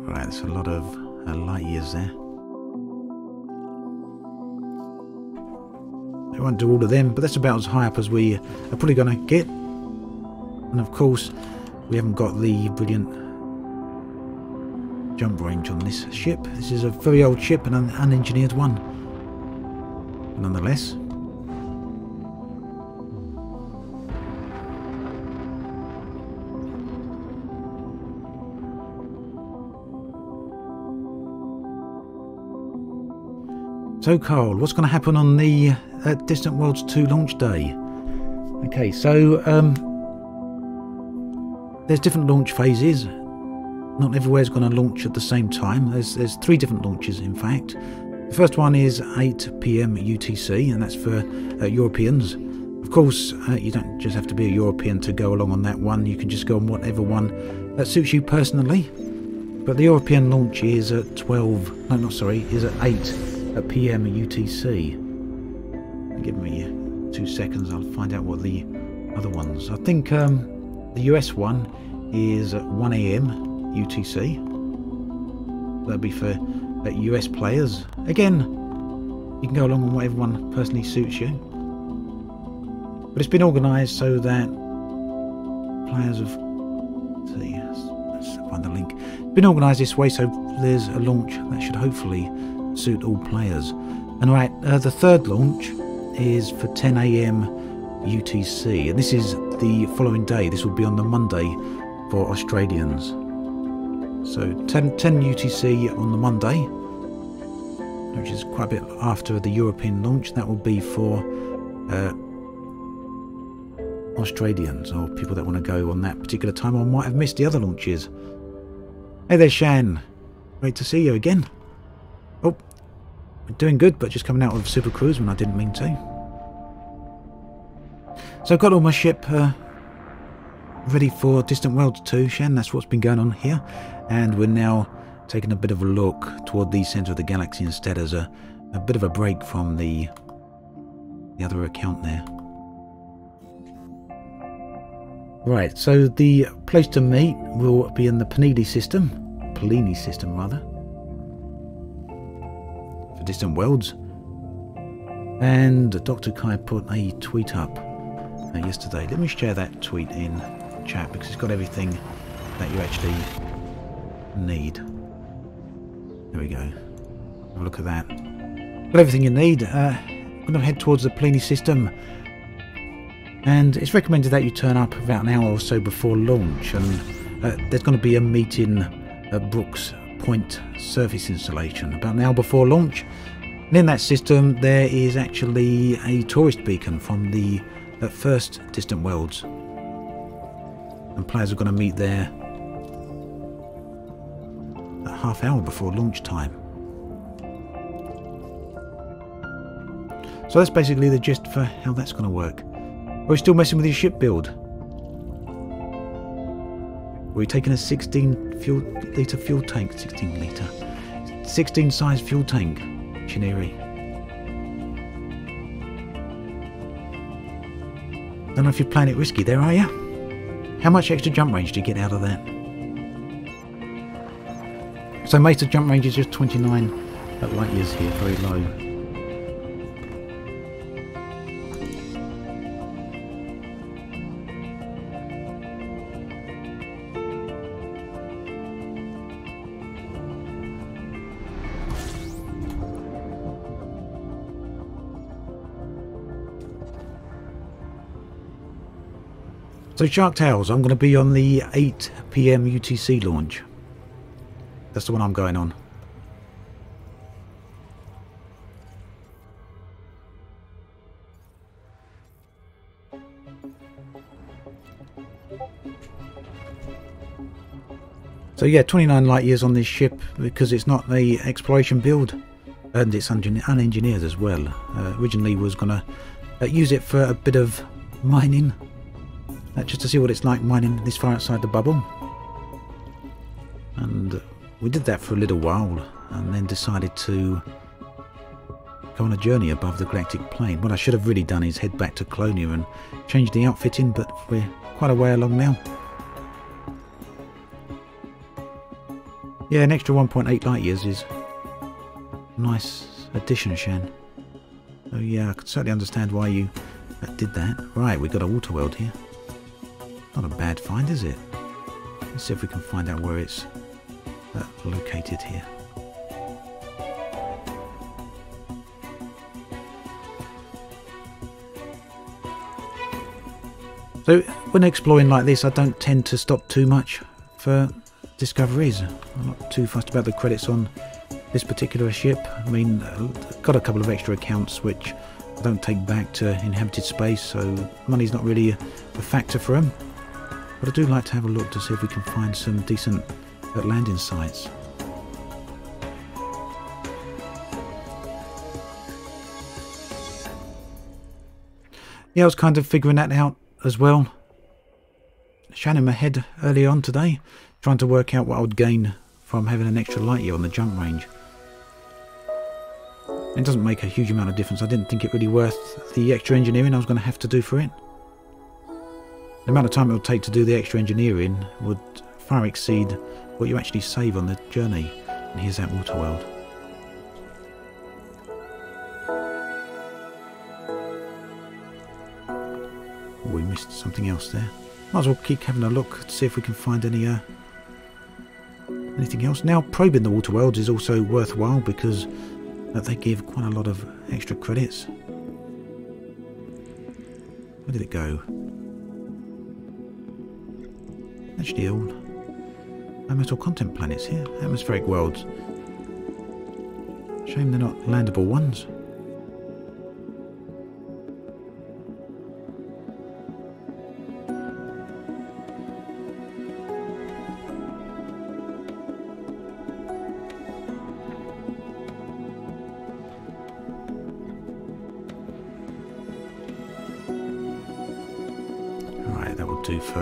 Right, there's a lot of light years there. I won't do all of them, but that's about as high up as we are probably going to get. And of course, we haven't got the brilliant jump range on this ship. This is a very old ship, an unengineered one. Nonetheless. So Carl, what's going to happen on the Distant Worlds 2 launch day? Okay, so there's different launch phases. Not everywhere's going to launch at the same time. There's 3 different launches, in fact. The first one is 8 PM UTC, and that's for Europeans. Of course, you don't just have to be a European to go along on that one. You can just go on whatever one that suits you personally. But the European launch is at is at 8 PM UTC. Give me 2 seconds, I'll find out what the other ones. I think the US one is at 1 AM UTC. That'll be for US players. Again, you can go along on whatever one personally suits you. But it's been organised so that players have... let's find the link. It's been organised this way so there's a launch that should hopefully suit all players. And right, the third launch is for 10 AM UTC, and this is the following day. This will be on the Monday for Australians. So 10 UTC on the Monday, which is quite a bit after the European launch. That will be for Australians, or people that want to go on that particular time or might have missed the other launches. Hey there, Shan. Great to see you again. Oh, we're doing good, but just coming out of Super Cruise when I didn't mean to. So I've got all my ship ready for Distant Worlds 2, Shan. That's what's been going on here. And we're now taking a bit of a look toward the centre of the galaxy instead, as a bit of a break from the other account there. Right, so the place to meet will be in the Pallini system rather, for Distant Worlds. And Dr. Kai put a tweet up yesterday. Let me share that tweet in chat because it's got everything that you actually need. There we go. Have a look at that. Got everything you need. I'm going to head towards the Pallini system, and it's recommended that you turn up about an hour or so before launch, and there's going to be a meeting at Brooks Point surface installation about an hour before launch. And in that system there is actually a tourist beacon from the first Distant Worlds, and players are going to meet there a half hour before launch time. So that's basically the gist for how that's going to work. Are we still messing with your ship build? Are we taking a 16 litre fuel tank? 16 size fuel tank, Chineri. Don't know if you're playing it risky there, are you? How much extra jump range do you get out of that? So Meta jump range is just 29 light years here, very low. So Shark Tales, I'm going to be on the 8 PM UTC launch. That's the one I'm going on. So yeah, 29 light years on this ship because it's not a exploration build, and it's unengineered as well. Originally was going to use it for a bit of mining. Just to see what it's like mining this far outside the bubble. And we did that for a little while and then decided to go on a journey above the galactic plane. What I should have really done is head back to Colonia and change the outfitting, but we're quite a way along now. Yeah, an extra 1.8 light years is a nice addition, Shan. So yeah, I can certainly understand why you did that. Right, we've got a water world here. Not a bad find, is it? Let's see if we can find out where it's located here. So when exploring like this, I don't tend to stop too much for discoveries. I'm not too fussed about the credits on this particular ship. I mean, got a couple of extra accounts which I don't take back to inhabited space, so money's not really a factor for them. But I do like to have a look to see if we can find some decent landing sites. Yeah, I was kind of figuring that out as well. Shannon my head early on today, trying to work out what I would gain from having an extra light year on the jump range. It doesn't make a huge amount of difference. I didn't think it really worth the extra engineering I was going to have to do for it. The amount of time it would take to do the extra engineering would far exceed what you actually save on the journey. And here's that water world. Oh, we missed something else there. Might as well keep having a look to see if we can find any anything else. Now, probing the water worlds is also worthwhile because they give quite a lot of extra credits. Where did it go? Actually, all metal content planets here. Atmospheric worlds. Shame they're not landable ones. Do for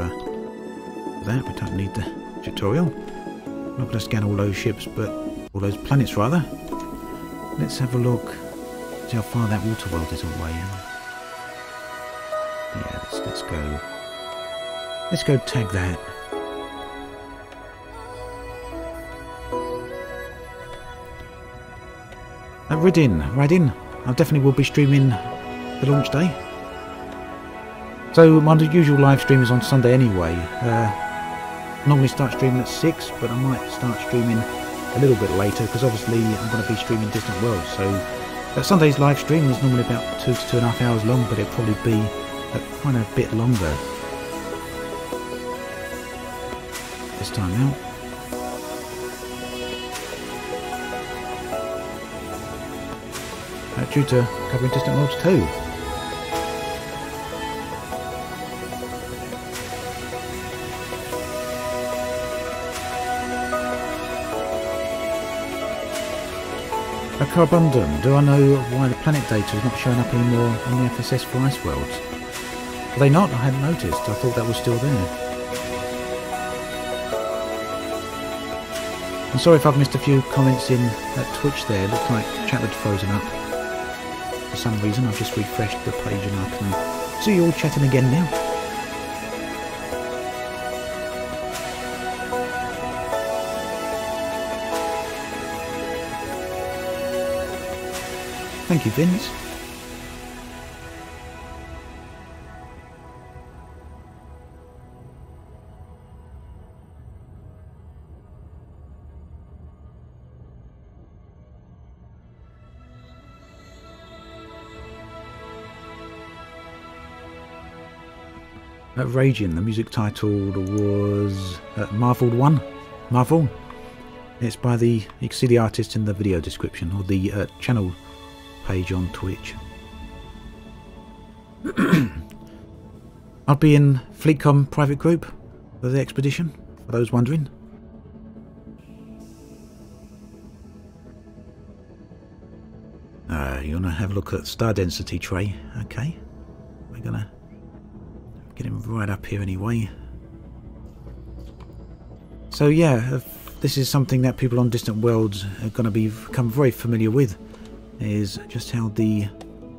that. We don't need the tutorial. I'm not going to scan all those ships, but all those planets rather. Let's have a look, see how far that water world is away. Yeah, let's go. Let's go tag that. Radin. I definitely will be streaming the launch day. So my usual live stream is on Sunday anyway. Normally start streaming at 6, but I might start streaming a little bit later because obviously I'm going to be streaming Distant Worlds. So Sunday's live stream is normally about 2 to 2.5 hours long, but it'll probably be quite a bit longer this time out. Due to covering Distant Worlds 2. Carbundum, do I know why the planet data is not showing up anymore on the FSS for Ice Worlds? Are they not? I hadn't noticed. I thought that was still there. I'm sorry if I've missed a few comments in at Twitch there. It looked like chat had frozen up. For some reason, I've just refreshed the page and I can see you all chatting again now. Thank you, Vince. Raging, the music title was Marveled 1. Marvel. It's by you can see the artist in the video description or the channel page on Twitch. I'll be in Fleetcom private group for the expedition, for those wondering. You want to have a look at star density tray? Okay, we're gonna get him right up here anyway. So yeah, this is something that people on Distant Worlds are going to become very familiar with, is just how the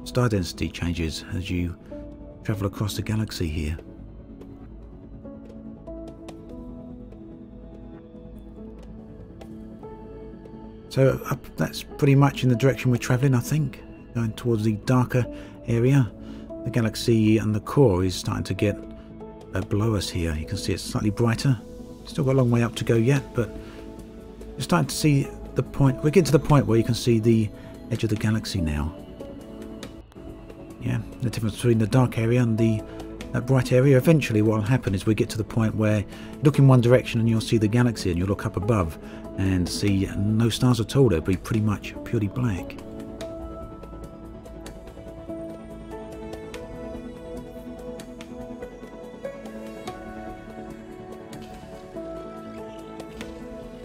star density changes as you travel across the galaxy here. So that's pretty much in the direction we're travelling, I think, going towards the darker area. The galaxy and the core is starting to get below us here. You can see it's slightly brighter. Still got a long way up to go yet, but you're starting to see the point. We're getting to the point where you can see the edge of the galaxy now. Yeah, the difference between the dark area and the that bright area. Eventually what will happen is we get to the point where you look in one direction and you'll see the galaxy, and you'll look up above and see no stars at all. It'll be pretty much purely black.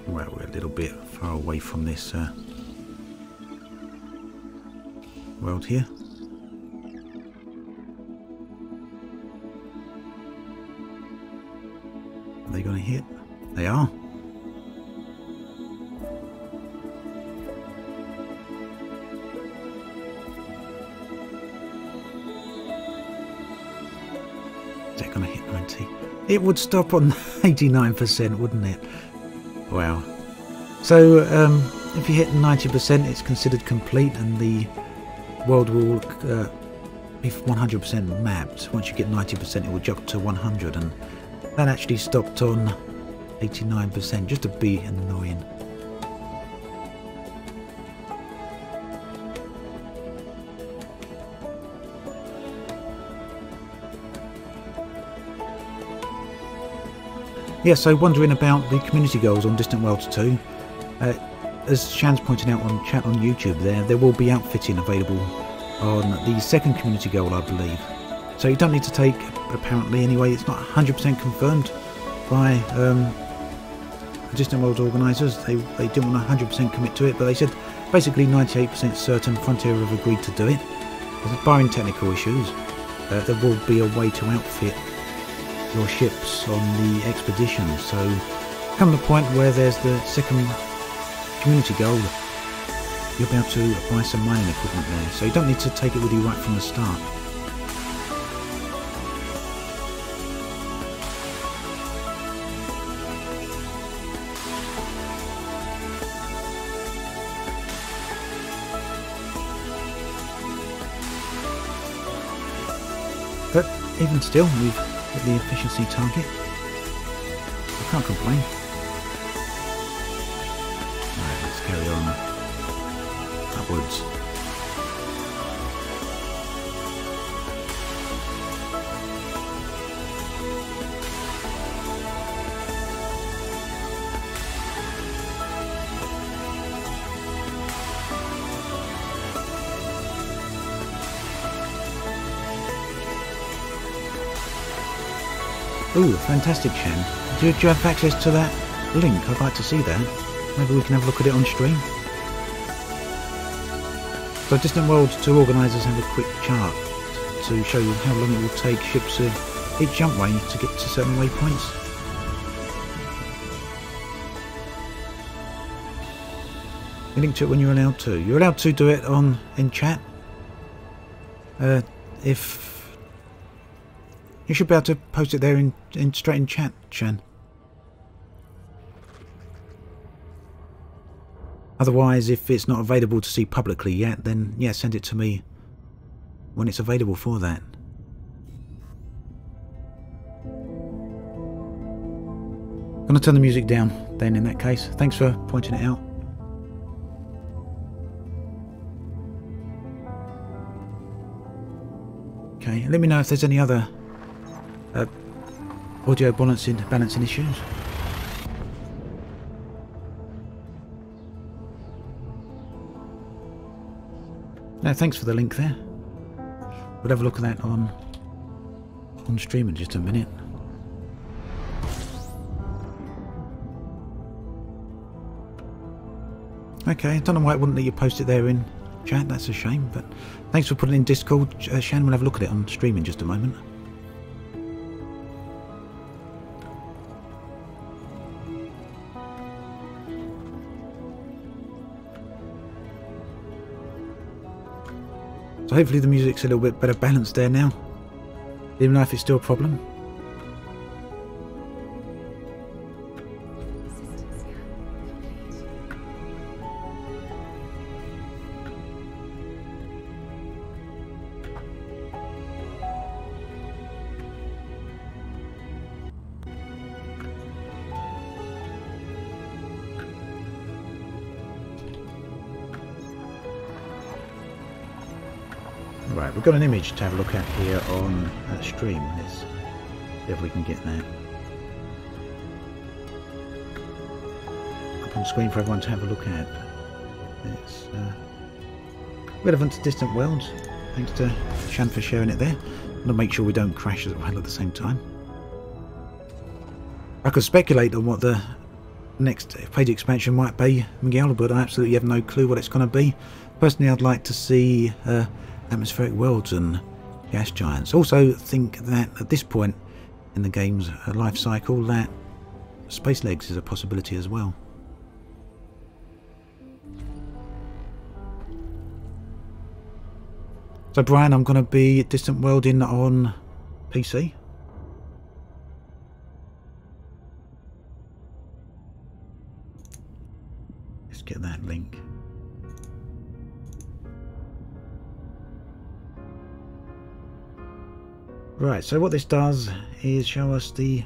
Well, we're a little bit far away from this world here. Are they going to hit? They are. Is that going to hit 90? It would stop on 89%, wouldn't it? Wow. So if you hit 90%, it's considered complete, and the world will be 100% mapped. Once you get 90%, it will jump to 100, and that actually stopped on 89%, just to be annoying. Yeah, so wondering about the community goals on Distant Worlds 2. As Shan's pointing out on chat on YouTube there will be outfitting available on the second community goal, I believe. So you don't need to take, apparently anyway, it's not 100% confirmed by the Distant Worlds organisers. They didn't want to 100% commit to it, but they said basically 98% certain Frontier have agreed to do it. Barring technical issues, there will be a way to outfit your ships on the expedition. So come the point where there's the second community goal, you'll be able to buy some mining equipment there, so you don't need to take it with you right from the start. But even still, we've hit the efficiency target. I can't complain. Right, let's carry on upwards. Ooh, fantastic, Shan. Do you have access to that link? I'd like to see that. Maybe we can have a look at it on stream. So Distant Worlds 2 organisers have a quick chart to show you how long it will take ships of each jump way to get to certain waypoints. You link to it when you're allowed to. You're allowed to do it in chat. If you should be able to post it there straight in chat, Shan. Otherwise, if it's not available to see publicly yet, then yeah, send it to me when it's available for that. I'm gonna turn the music down then in that case. Thanks for pointing it out. Okay, let me know if there's any other audio balancing issues. No, thanks for the link there. We'll have a look at that on stream in just a minute. Okay, I don't know why it wouldn't let you post it there in chat. That's a shame, but thanks for putting it in Discord. Shan, we'll have a look at it on stream in just a moment. So hopefully the music's a little bit better balanced there now, even though if it's still a problem. System scan complete. Right, we've got an image to have a look at here on stream. Let's see if we can get that up on screen for everyone to have a look at. It's relevant to Distant Worlds. Thanks to Shan for sharing it there. And I'll make sure we don't crash as well at the same time. I could speculate on what the next page expansion might be, Miguel, but I absolutely have no clue what it's going to be. Personally, I'd like to see atmospheric worlds and gas giants. Also think that at this point in the game's life cycle that space legs is a possibility as well. So Brian, I'm going to be Distant Worlding on PC. Let's get that link. Right, so what this does is show us the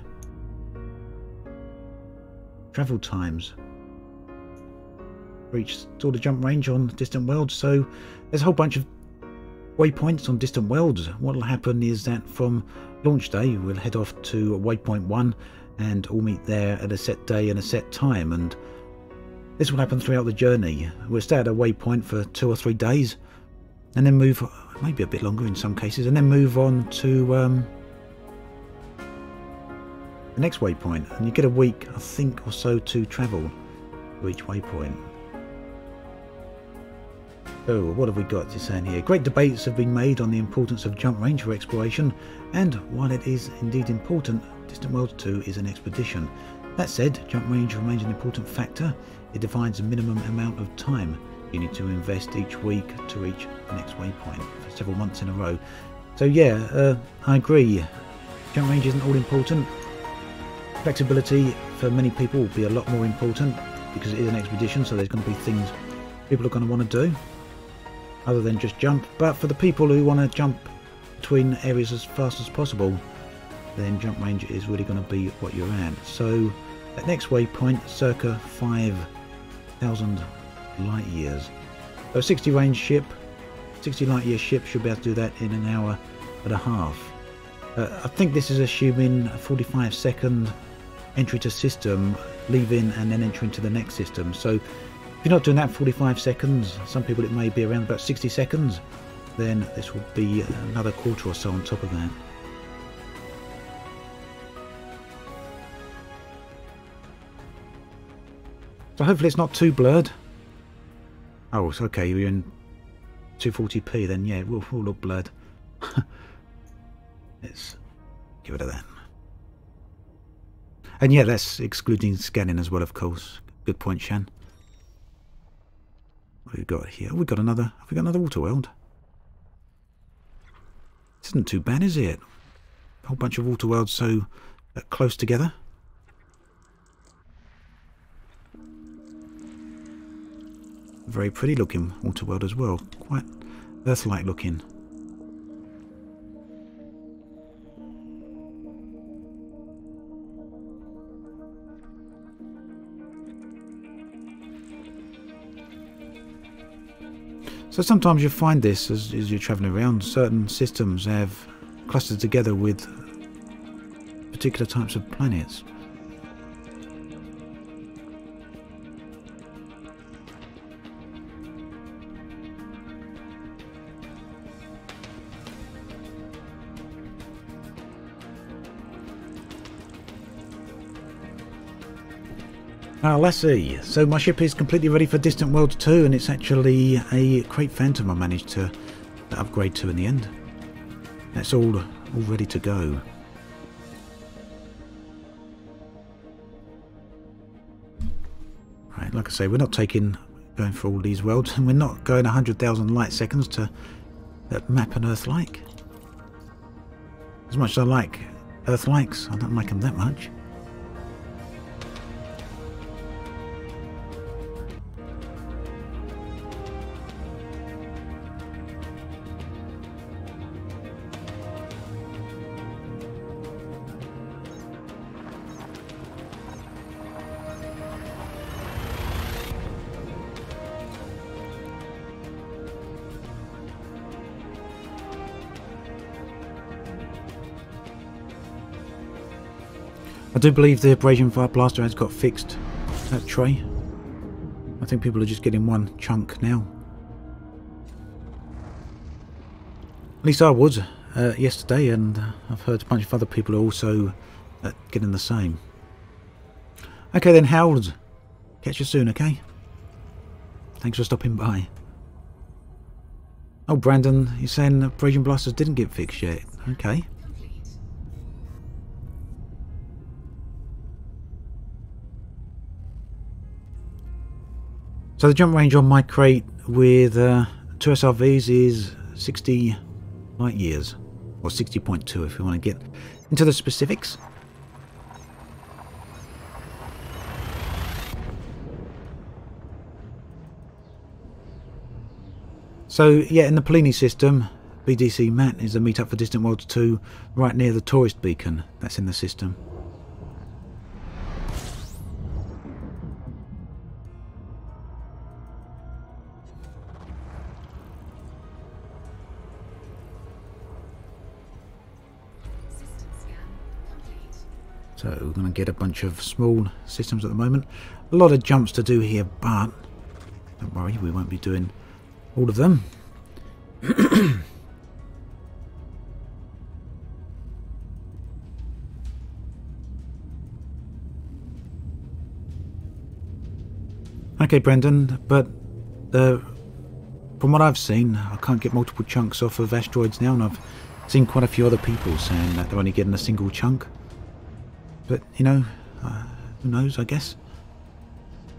travel times for each sort of jump range on Distant Worlds. So there's a whole bunch of waypoints on Distant Worlds. What will happen is that from launch day we'll head off to waypoint 1 and all meet there at a set day and a set time, and this will happen throughout the journey. We'll stay at a waypoint for 2 or 3 days and then move, maybe a bit longer in some cases, and then move on to the next waypoint, and you get a week, I think, or so to travel to each waypoint. So what have we got to say in here? Great debates have been made on the importance of jump range for exploration, and while it is indeed important, Distant Worlds 2 is an expedition. That said, jump range remains an important factor. It defines a minimum amount of time you need to invest each week to reach the next waypoint for several months in a row. So yeah, I agree. Jump range isn't all important. Flexibility for many people will be a lot more important because it is an expedition, so there's going to be things people are going to want to do other than just jump. But for the people who want to jump between areas as fast as possible, then jump range is really going to be what you're at. So at next waypoint, circa 5,000 light years. So a 60 range ship, 60 light year ship should be able to do that in an hour and a half. I think this is assuming a 45-second entry to system, leaving and then entering to the next system. So if you're not doing that 45 seconds, some people it may be around about 60 seconds, then this will be another quarter or so on top of that. So hopefully it's not too blurred. Oh, it's okay, you're in 240p then, yeah, it will look blurred. Let's get rid of that. And yeah, that's excluding scanning as well, of course. Good point, Shan. What have we got here? Oh, have we got another water world? This isn't too bad, is it? A whole bunch of water worlds so close together. Very pretty looking water world as well, quite Earth-like looking. So sometimes you find this as you're travelling around, certain systems have clustered together with particular types of planets. Let's see. So my ship is completely ready for Distant Worlds 2, and it's actually a Crate Phantom I managed to upgrade to in the end. That's all ready to go. Right, like I say, we're not going for all these worlds, and we're not going 100,000 light seconds to map an Earth-like. As much as I like Earth-likes, I don't like them that much. I do believe the abrasion fire blaster has got fixed, that tray. I think people are just getting one chunk now. At least I was yesterday, and I've heard a bunch of other people are also getting the same. Okay then, Harold. Catch you soon, okay? Thanks for stopping by. Oh, Brandon, you're saying abrasion blasters didn't get fixed yet. Okay. Complete. So the jump range on my crate with 2 SRVs is 60 light years, or 60.2 if we want to get into the specifics. So yeah, in the Pellini system, BDC Mat is a meet-up for Distant Worlds 2 right near the tourist beacon that's in the system. System scan complete. So we're going to get a bunch of small systems at the moment. A lot of jumps to do here, but don't worry, we won't be doing all of them. Okay, Brendan, but from what I've seen, I can't get multiple chunks off of asteroids now, and I've seen quite a few other people saying that they're only getting a single chunk. But, you know, who knows, I guess.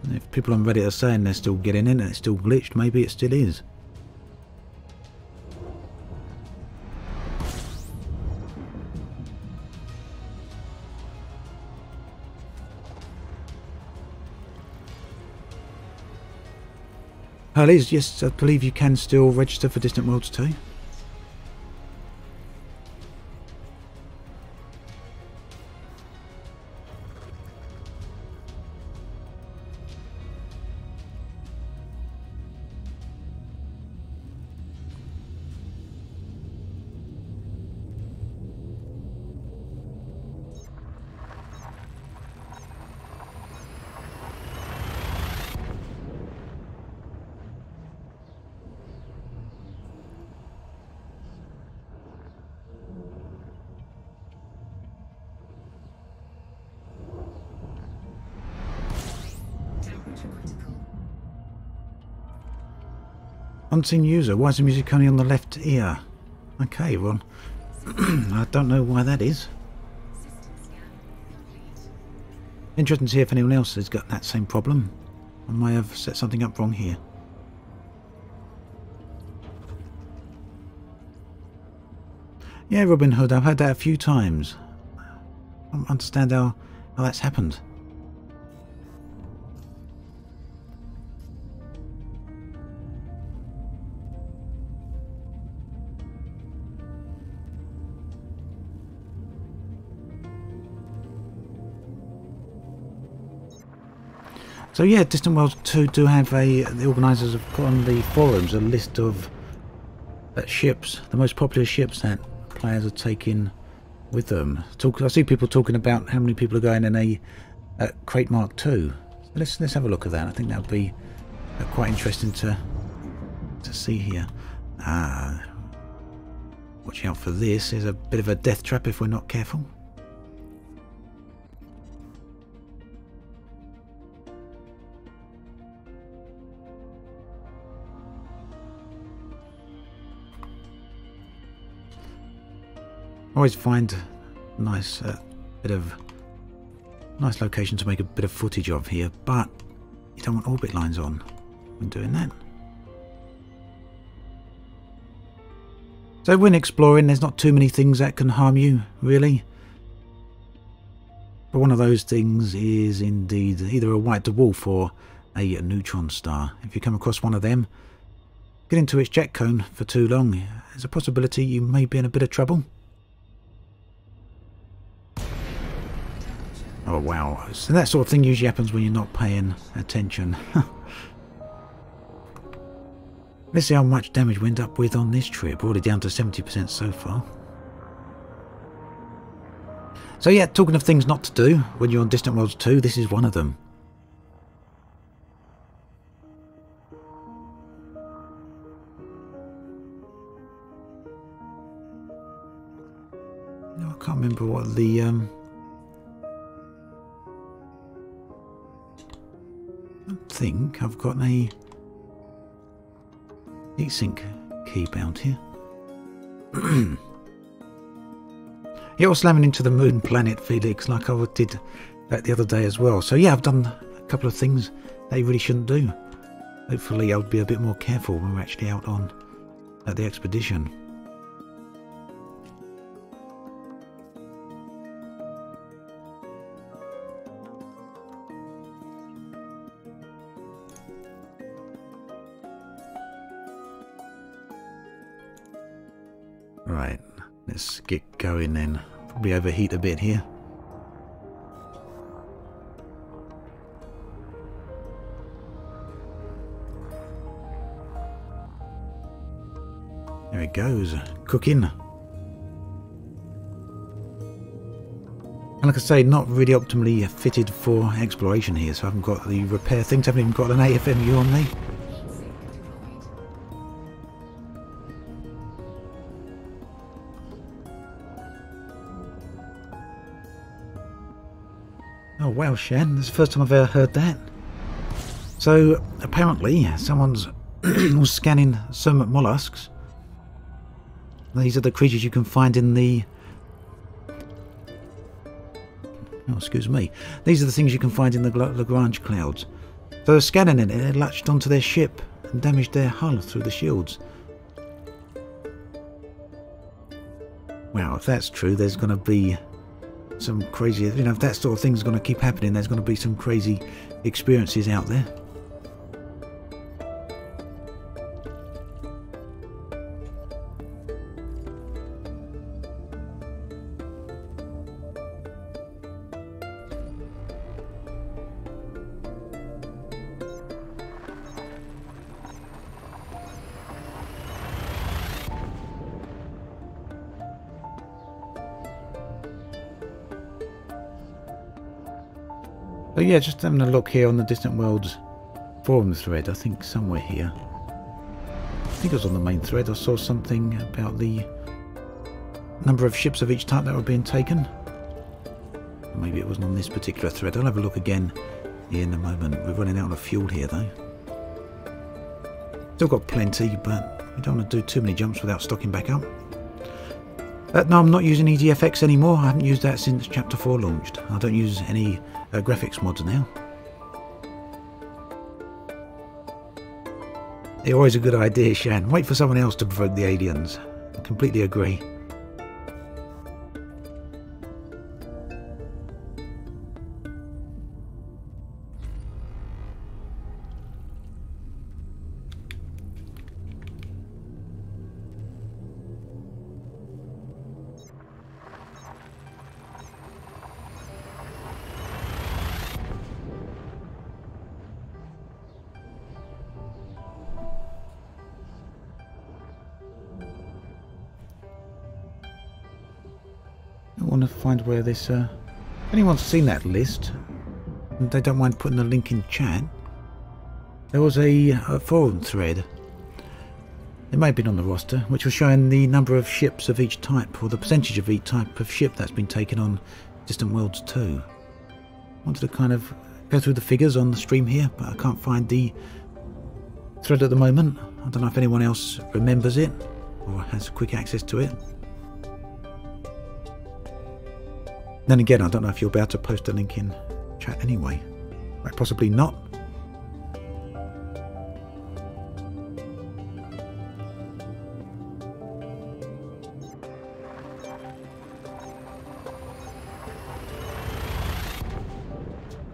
If people on Reddit are saying they're still getting in and it's still glitched, maybe it still is. Liz, yes, I believe you can still register for Distant Worlds 2. Temperature critical. Unseen user, why is the music only on the left ear? Okay, well, I don't know why that is. System scan complete. Interesting to see if anyone else has got that same problem. I may have set something up wrong here. Yeah, Robin Hood, I've had that a few times. I don't understand how that's happened. So yeah, Distant Worlds 2 do have the organisers have put on the forums a list of ships, the most popular ships that players are taking with them. I see people talking about how many people are going in a Crate Mark 2. So let's have a look at that. I think that would be quite interesting to see here. Watch out for this. There's a bit of a death trap if we're not careful. I always find a nice nice location to make a bit of footage of here, but you don't want orbit lines on when doing that. So when exploring, there's not too many things that can harm you, really. But one of those things is indeed either a white dwarf or a neutron star. If you come across one of them, get into its jet cone for too long, there's a possibility you may be in a bit of trouble. Oh wow, so that sort of thing usually happens when you're not paying attention. Let's see how much damage we end up with on this trip. Already down to 70% so far. So yeah, talking of things not to do when you're on Distant Worlds 2, this is one of them. No, I can't remember what the I don't think I've got a heatsink key bound here. Yeah, I was slamming into the moon planet, Felix, like I did that the other day as well. So yeah, I've done a couple of things that you really shouldn't do. Hopefully I'll be a bit more careful when we're actually out on at the expedition. Right, let's get going then. Probably overheat a bit here. There it goes, cooking. And like I say, not really optimally fitted for exploration here, so I haven't got the repair things, I haven't even got an AFMU on me. Oh wow, Shan, this is the first time I've ever heard that. So apparently someone's was scanning some mollusks. These are the creatures you can find in the... Oh, excuse me. These are the things you can find in the Lagrange clouds. So they're scanning it and it latched onto their ship and damaged their hull through the shields. Wow, if that's true, there's going to be some crazy, you know, if that sort of thing's going to keep happening, there's going to be some crazy experiences out there. So yeah, just having a look here on the Distant Worlds forum thread, I think somewhere here. I think it was on the main thread, I saw something about the number of ships of each type that were being taken. Maybe it wasn't on this particular thread. I'll have a look again here in a moment. We're running out of fuel here though. Still got plenty, but we don't want to do too many jumps without stocking back up. No, I'm not using EGFX anymore. I haven't used that since Chapter 4 launched. I don't use any graphics mods now. They're always a good idea, Shan. Wait for someone else to provoke the aliens. I completely agree. I want to find where this, if anyone's seen that list, and they don't mind putting the link in chat, there was a forum thread, it may have been on the roster, which was showing the number of ships of each type, or the percentage of each type of ship that's been taken on Distant Worlds 2. I wanted to kind of go through the figures on the stream here, but I can't find the thread at the moment. I don't know if anyone else remembers it, or has quick access to it. Then again, I don't know if you'll be able to post a link in chat anyway. Like, possibly not.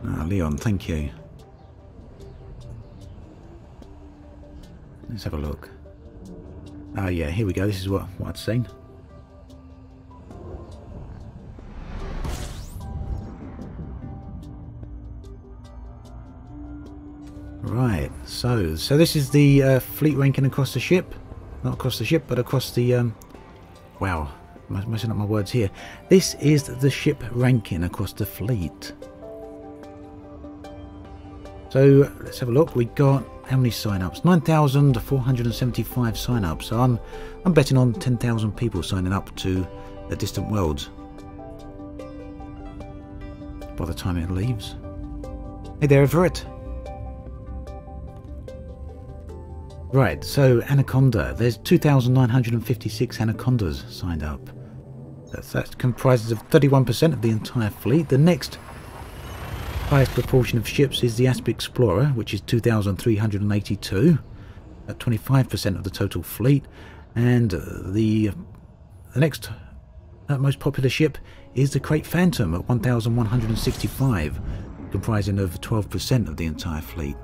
Ah, Leon, thank you. Let's have a look. Ah, yeah, here we go. This is what I'd seen. Right, so this is the fleet ranking across the ship. Not across the ship, but across the, wow, I'm messing up my words here. This is the ship ranking across the fleet. So let's have a look. We got how many sign-ups? 9,475 sign-ups. So I'm betting on 10,000 people signing up to the Distant Worlds by the time it leaves. Hey there, Everett. Right, so Anaconda. There's 2,956 Anacondas signed up. That comprises of 31% of the entire fleet. The next highest proportion of ships is the Asp Explorer, which is 2,382, at 25% of the total fleet. And the next most popular ship is the Crate Phantom at 1,165, comprising of 12% of the entire fleet.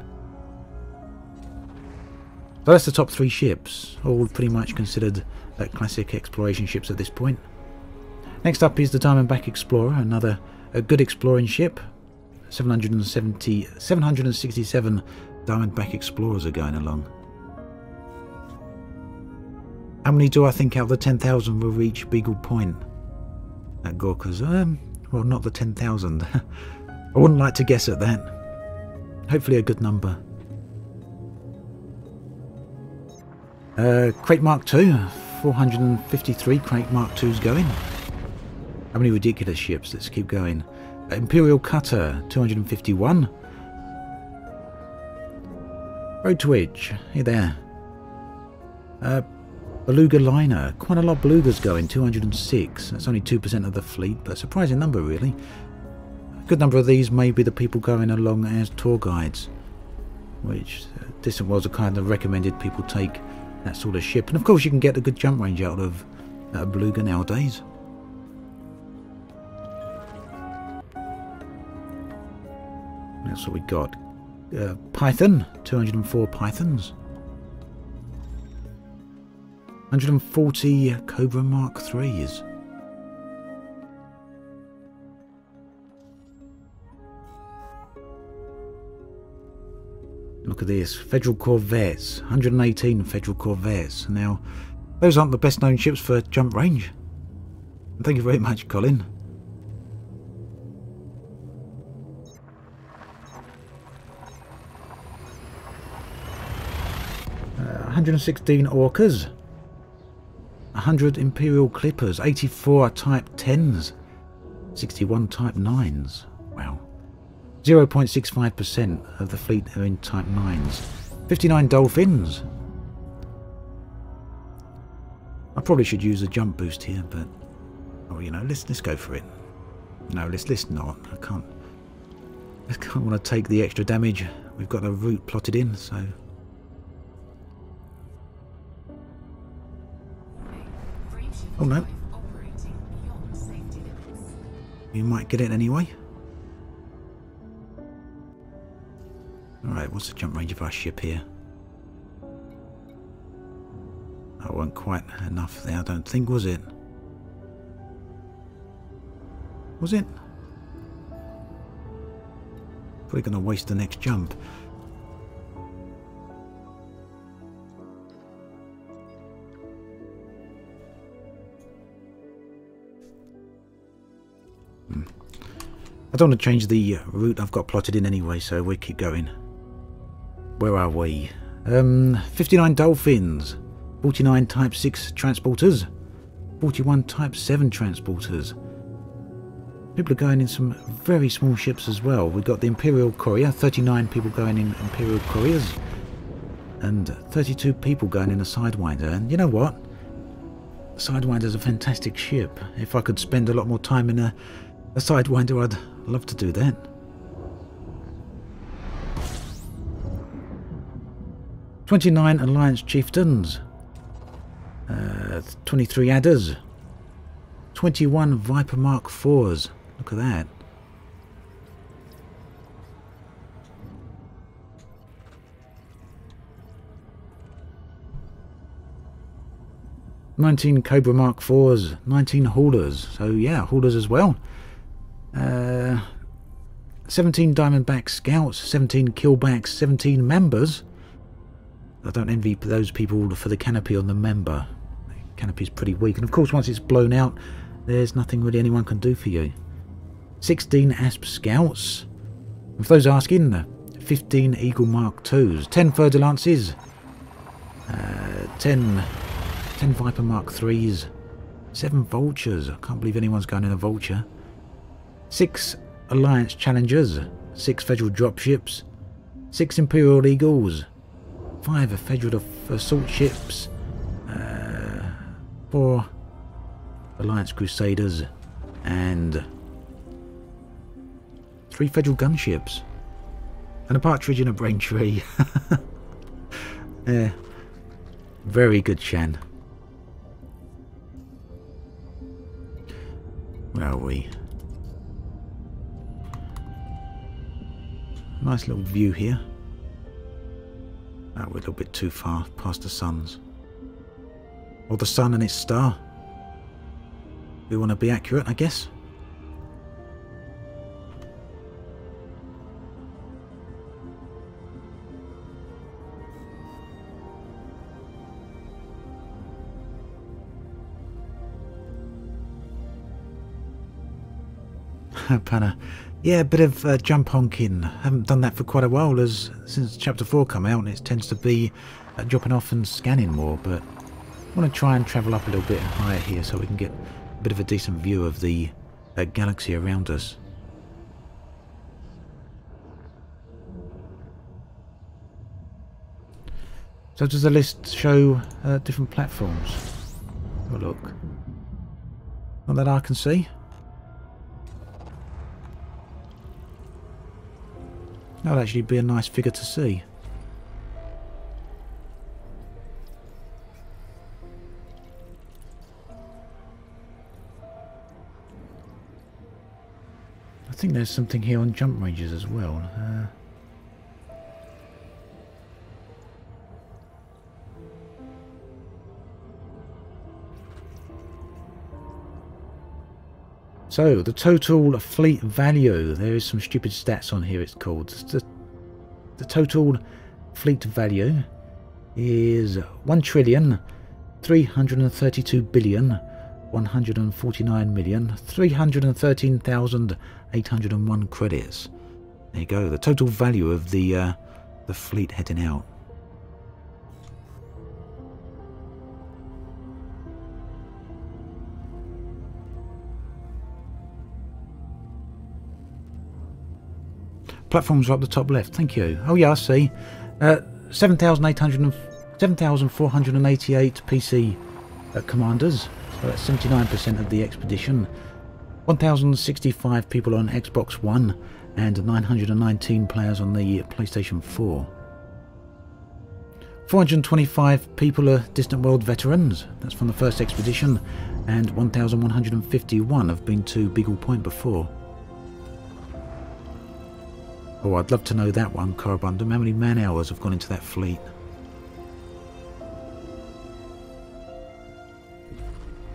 So that's the top 3 ships, all pretty much considered classic exploration ships at this point. Next up is the Diamondback Explorer, another good exploring ship. 767 Diamondback Explorers are going along. How many do I think out of the 10,000 will reach Beagle Point at Gorkas? Well, not the 10,000. I wouldn't like to guess at that. Hopefully a good number. Crate Mark II, 453 Crate Mark II's going. How many ridiculous ships? Let's keep going. Imperial Cutter, 251. Road Twitch, hey there. Beluga Liner, quite a lot of belugas going, 206. That's only 2% of the fleet, but a surprising number really. A good number of these may be the people going along as tour guides, which Distant Worlds are kind of recommended people take that sort of ship. And of course you can get a good jump range out of a beluga nowadays. That's what we got. Python, 204 Pythons. 140 Cobra Mark IIIs. Look at this, Federal Corvettes, 118 Federal Corvettes. Now, those aren't the best known ships for jump range. Thank you very much, Colin. Uh, 116 Orcas. 100 Imperial Clippers, 84 Type 10s, 61 Type 9s. Wow. 0.65% of the fleet are in Type 9s. 59 Dolphins. I probably should use a jump boost here, but oh, you know, let's go for it. No, let's not. I can't want to take the extra damage. We've got a route plotted in, so. Oh no. You might get it anyway. Alright, what's the jump range of our ship here? That wasn't quite enough there, I don't think, was it? Was it? Probably going to waste the next jump. I don't want to change the route I've got plotted in anyway, so we keep going. Where are we? 59 Dolphins, 49 Type 6 transporters, 41 Type 7 transporters. People are going in some very small ships as well. We've got the Imperial Courier, 39 people going in Imperial Couriers, and 32 people going in a Sidewinder. And you know what? Sidewinder's a fantastic ship. If I could spend a lot more time in a Sidewinder, I'd love to do that. "29 Alliance Chieftains, 23 Adders, 21 Viper Mark IVs. Look at that. "19 Cobra Mark IVs, 19 Haulers." So yeah, Haulers as well. 17 Diamondback Scouts, 17 Killbacks, 17 Members. I don't envy those people for the canopy on the Member. canopy's pretty weak, and of course once it's blown out, there's nothing really anyone can do for you. 16 Asp Scouts. And for those asking, 15 Eagle Mark IIs, 10 Fer-de-Lances, 10 Viper Mark IIIs, 7 Vultures. I can't believe anyone's going in a Vulture. 6 Alliance Challengers, 6 Federal Dropships, 6 Imperial Eagles, 5 Federal Assault Ships, 4 Alliance Crusaders, and 3 Federal Gunships. And a partridge in a brain tree. Yeah. Very good, Shan. Where are we? Nice little view here. Oh, we're a little bit too far past the suns. Or the sun and its star. We want to be accurate, I guess. Panna. Yeah, a bit of jump honking. Haven't done that for quite a while, as since Chapter 4 come out, and it tends to be dropping off and scanning more, but I want to try and travel up a little bit higher here so we can get a bit of a decent view of the galaxy around us. So does the list show different platforms? Have a look. Not that I can see. That would actually be a nice figure to see. I think there's something here on jump ranges as well. So, the total fleet value. There is some stupid stats on here, it's called. The total fleet value is 1,332,149,313,801 credits. There you go, the total value of the fleet heading out. Platforms are up the top left, thank you. Oh yeah, I see. 7,488 PC commanders, so that's 79% of the expedition. 1,065 people on Xbox One, and 919 players on the PlayStation 4. 425 people are Distant World veterans, that's from the first expedition, and 1,151 have been to Beagle Point before. Oh, I'd love to know that one, Corabundum. How many man-hours have gone into that fleet?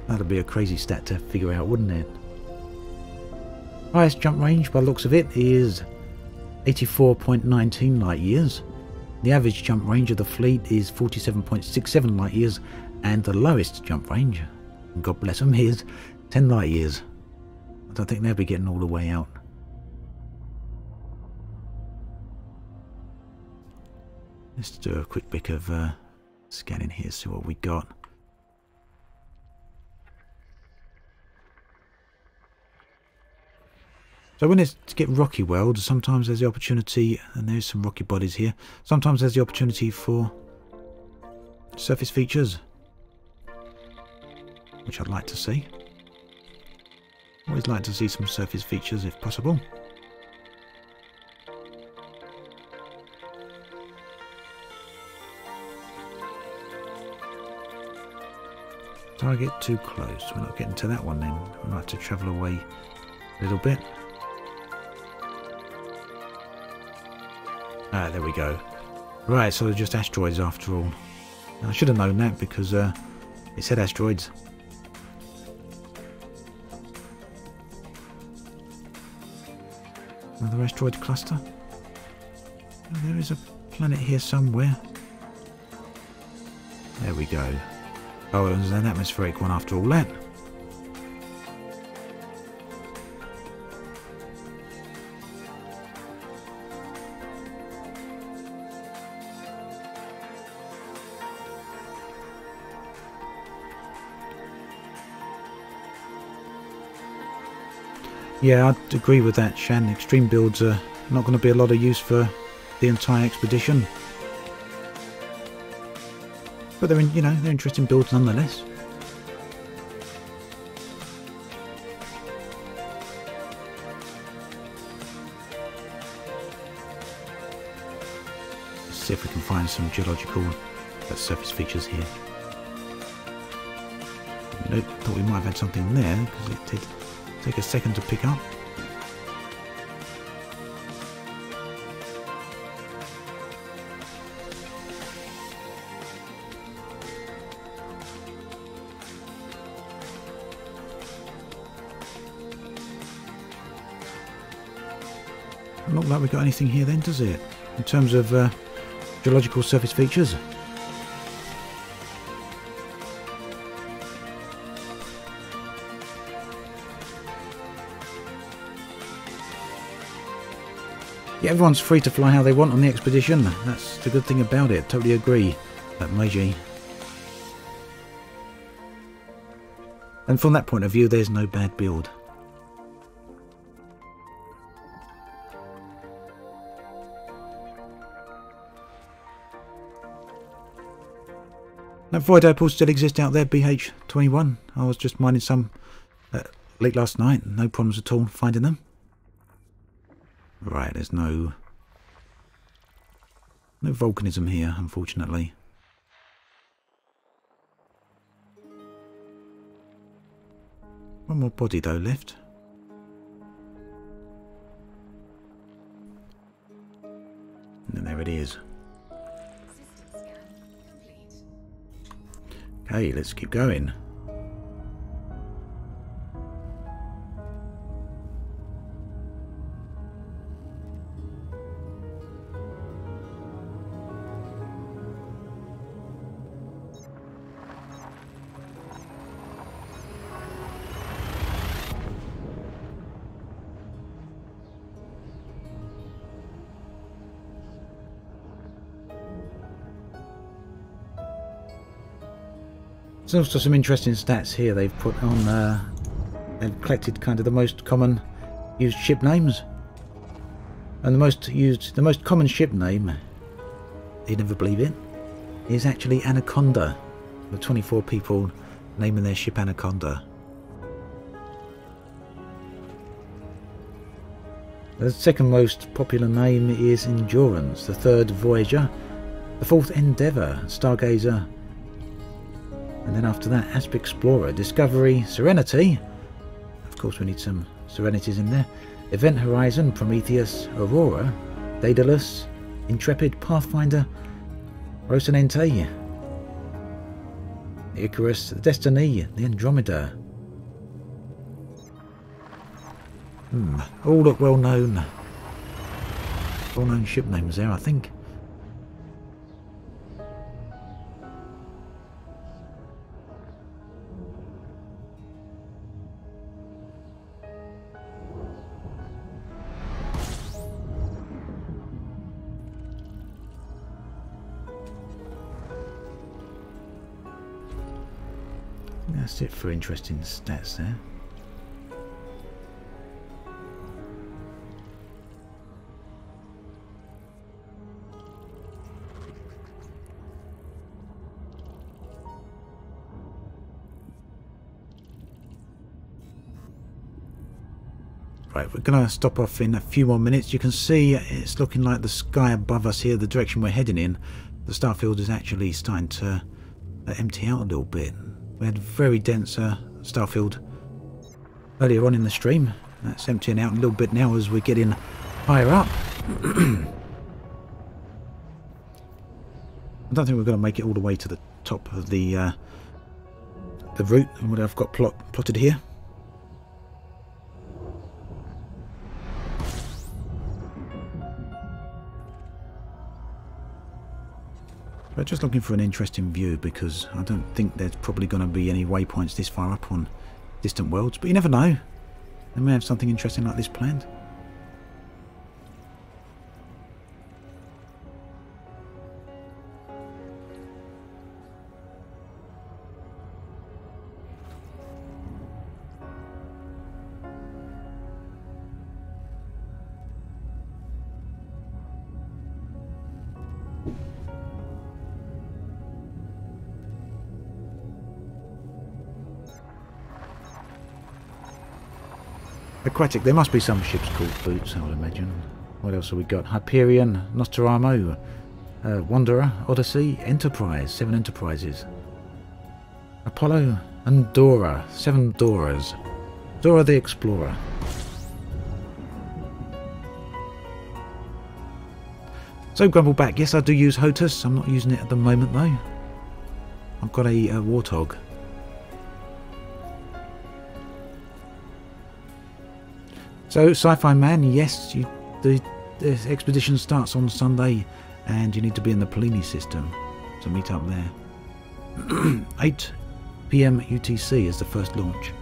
That'd be a crazy stat to figure out, wouldn't it? Highest jump range, by the looks of it, is 84.19 light years. The average jump range of the fleet is 47.67 light years, and the lowest jump range, and God bless them, is 10 light years. I don't think they'll be getting all the way out. Let's do a quick bit of scanning here, see what we got. So when it's to get rocky worlds, sometimes there's the opportunity, and there's some rocky bodies here, sometimes there's the opportunity for surface features, which I'd like to see. Always like to see some surface features if possible. Don't get too close, we're not getting to that one then. We might have to travel away a little bit. Ah, there we go. Right, so they're just asteroids after all. I should have known that because it said asteroids. Another asteroid cluster. Oh, there is a planet here somewhere. There we go. Oh, it was an atmospheric one after all that. Yeah, I'd agree with that, Shan. Extreme builds are not going to be a lot of use for the entire expedition. But they're, they're interesting builds nonetheless. Let's see if we can find some geological surface features here. Nope, thought we might have had something there because it did take a second to pick up. Doesn't look like we've got anything here then, does it? In terms of geological surface features. Yeah, everyone's free to fly how they want on the expedition. That's the good thing about it. Totally agree, that Meiji. And from that point of view, there's no bad build. That void opals still exist out there, BH21. I was just mining some late last night. No problems at all finding them. Right, there's no volcanism here, unfortunately. One more body though left. And there it is. System scan complete. Okay, let's keep going. There's also some interesting stats here they've put on, they've collected kind of the most common used ship names. And the most common ship name, you'd never believe it, is actually Anaconda. With 24 people naming their ship Anaconda. The second most popular name is Endurance, the third Voyager, the fourth Endeavour, Stargazer, and then after that, Asp Explorer, Discovery, Serenity. Of course, we need some Serenities in there. Event Horizon, Prometheus, Aurora, Daedalus, Intrepid, Pathfinder, Rocinante, Icarus, Destiny, the Andromeda. All look well-known ship names there, I think. That's it for interesting stats there. Right, we're going to stop off in a few more minutes. You can see it's looking like the sky above us here, the direction we're heading in. The starfield is actually starting to empty out a little bit. We had very dense starfield earlier on in the stream. That's emptying out a little bit now as we're getting higher up. I don't think we're going to make it all the way to the top of the route and what I've got plotted here. But just looking for an interesting view, because I don't think there's probably going to be any waypoints this far up on distant worlds. But you never know. They may have something interesting like this planned. Aquatic, there must be some ships called Boots, I would imagine. What else have we got? Hyperion, Nostromo, Wanderer, Odyssey, Enterprise, 7 Enterprises. Apollo and Dora, 7 Doras. Dora the Explorer. So Grumbleback, yes I do use HOTAS, I'm not using it at the moment though. I've got a Warthog. So, Sci-Fi Man, yes, the expedition starts on Sunday and you need to be in the Pellini system to meet up there. 8 PM UTC is the first launch.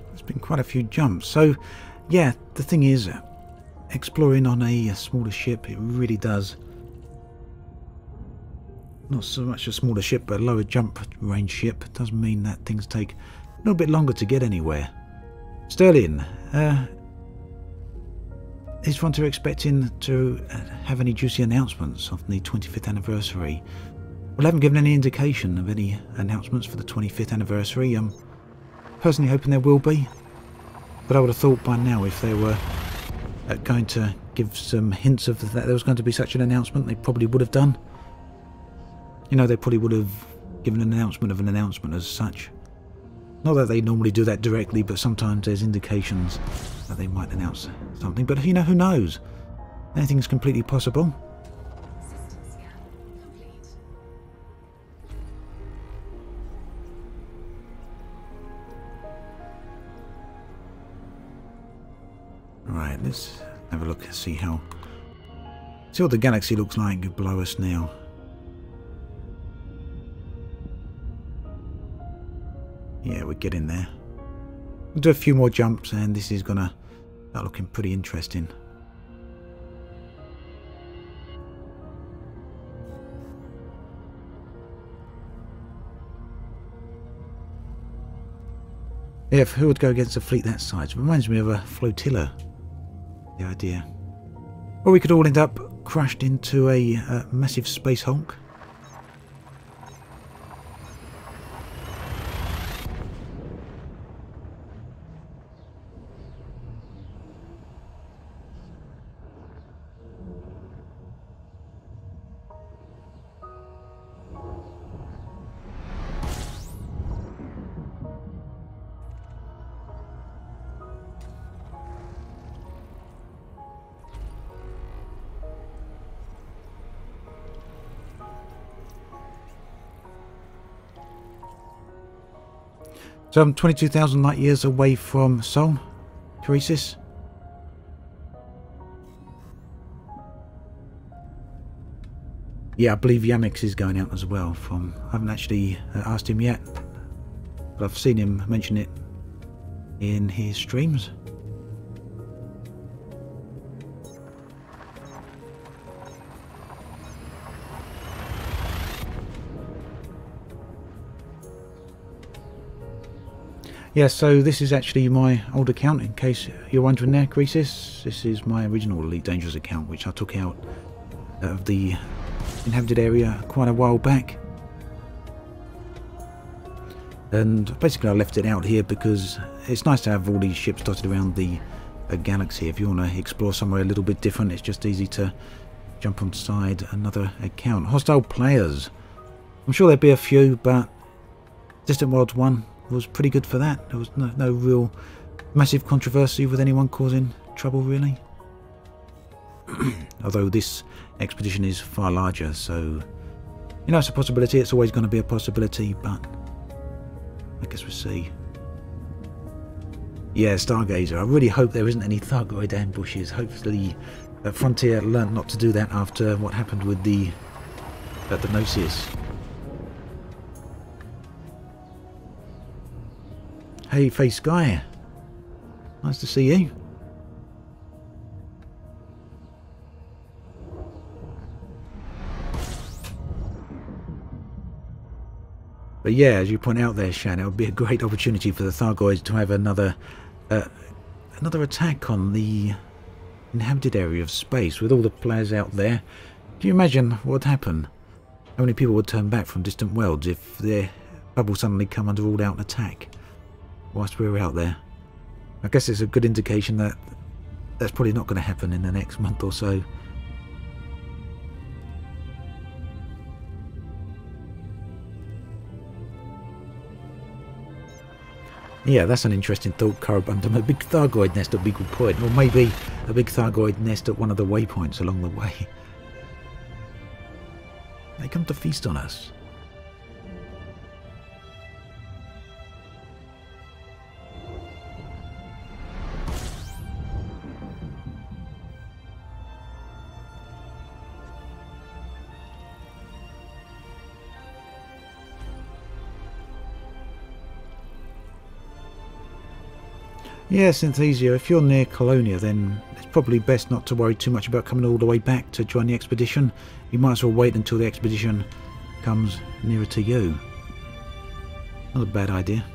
There's been quite a few jumps. So, yeah, the thing is, exploring on a smaller ship, it really does. Not so much a smaller ship, but a lower jump range ship. It does mean that things take a little bit longer to get anywhere. Sterling, is Frontier expecting to have any juicy announcements of the 25th anniversary? Well, I haven't given any indication of any announcements for the 25th anniversary. I'm personally hoping there will be, but I would have thought by now if they were going to give some hints of that there was going to be such an announcement, they probably would have done. You know, they probably would have given an announcement of an announcement as such. Not that they normally do that directly, but sometimes there's indications that they might announce something. But you know, who knows? Anything's completely possible. System scan complete. Right, let's have a look and see what the galaxy looks like below us now. Yeah, we're getting there. We'll do a few more jumps and this is gonna start looking pretty interesting. Yeah, who would go against a fleet that size? It reminds me of a flotilla. The idea. Or we could all end up crushed into a massive space hulk. So I'm 22,000 light years away from Sol, Creasis. Yeah, I believe Yamix is going out as well. I haven't actually asked him yet, but I've seen him mention it in his streams. Yeah, so this is actually my old account, in case you're wondering there, Creasis. This is my original Elite Dangerous account, which I took out of the inhabited area quite a while back. And basically I left it out here because it's nice to have all these ships dotted around the galaxy. If you want to explore somewhere a little bit different, it's just easy to jump on side another account. Hostile players. I'm sure there'd be a few, but Distant Worlds 1 was pretty good for that. There was no real massive controversy with anyone causing trouble, really. Although this expedition is far larger, so you know, it's a possibility. It's always going to be a possibility, but I guess we'll see. Yeah, Stargazer. I really hope there isn't any Thargoid ambushes. Hopefully Frontier learnt not to do that after what happened with the Gnosis. Hey, Face Guy. Nice to see you. But yeah, as you point out there, Shan, it would be a great opportunity for the Thargoids to have another attack on the inhabited area of space with all the players out there. Can you imagine what would happen? How many people would turn back from distant worlds if their bubble suddenly come under all-out attack whilst we were out there? I guess it's a good indication that that's probably not going to happen in the next month or so. Yeah, that's an interesting thought, Carabundum. A big Thargoid nest at Beagle Point, or maybe a big Thargoid nest at one of the waypoints along the way. They come to feast on us. Yeah, Synthesia, if you're near Colonia, then it's probably best not to worry too much about coming all the way back to join the expedition. You might as well wait until the expedition comes nearer to you. Not a bad idea.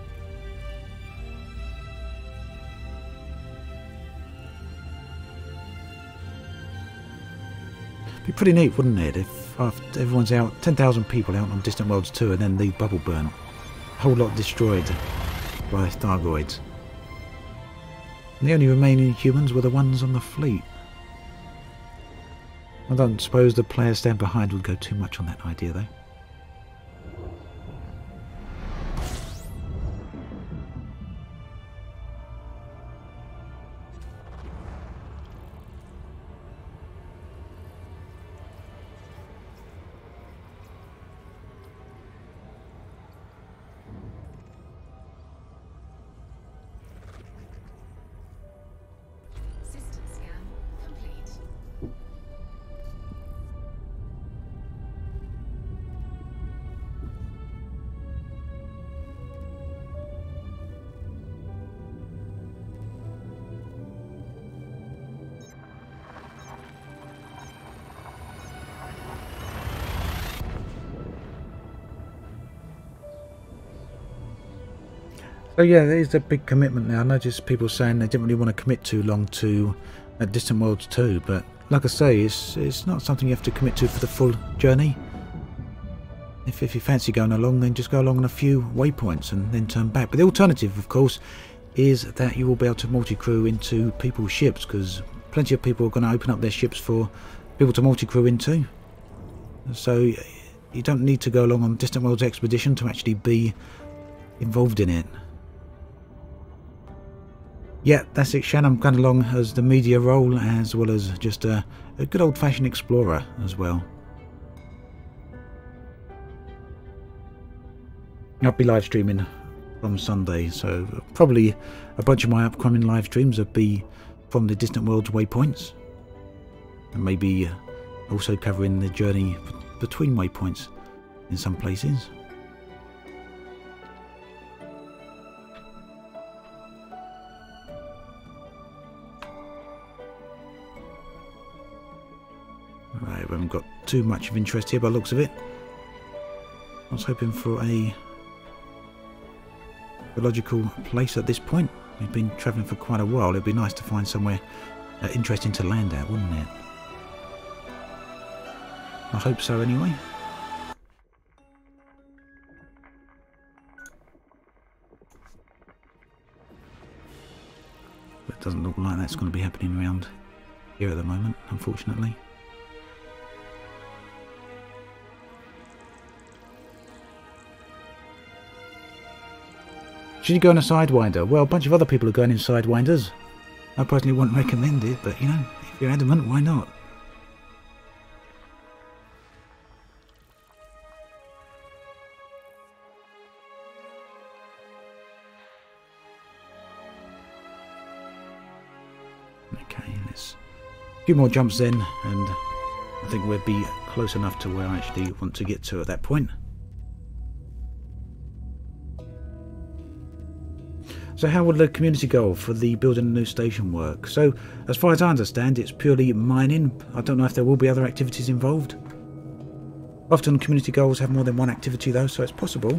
Be pretty neat, wouldn't it, if after everyone's out, 10,000 people out on Distant Worlds 2 and then the bubble burn. A whole lot destroyed by Thargoids. And the only remaining humans were the ones on the fleet. I don't suppose the players stand behind would go too much on that idea, though. System scan complete. So yeah, there is a big commitment now. I noticed people saying they didn't really want to commit too long to Distant Worlds 2, but like I say, it's not something you have to commit to for the full journey. If you fancy going along, then just go along on a few waypoints and then turn back. But the alternative, of course, is that you will be able to multi-crew into people's ships, because plenty of people are going to open up their ships for people to multi-crew into. So you don't need to go along on Distant Worlds expedition to actually be involved in it. Yeah, that's it, Shan. I'm going along as the media role, as well as just a good old-fashioned explorer as well. I'll be live streaming from Sunday, so probably a bunch of my upcoming live streams will be from the Distant Worlds waypoints, and maybe also covering the journey between waypoints in some places. Right, we haven't got too much of interest here by the looks of it. I was hoping for a logical place at this point. We've been travelling for quite a while. It'd be nice to find somewhere interesting to land at, wouldn't it? I hope so anyway. But it doesn't look like that's going to be happening around here at the moment, unfortunately. Should you go on a Sidewinder? Well, a bunch of other people are going in Sidewinders. I personally wouldn't recommend it, but you know, if you're adamant, why not? Okay, let's a few more jumps then, and I think we'll be close enough to where I actually want to get to at that point. So how will the community goal for the building a new station work? So as far as I understand, it's purely mining. I don't know if there will be other activities involved. Often community goals have more than one activity though, so it's possible.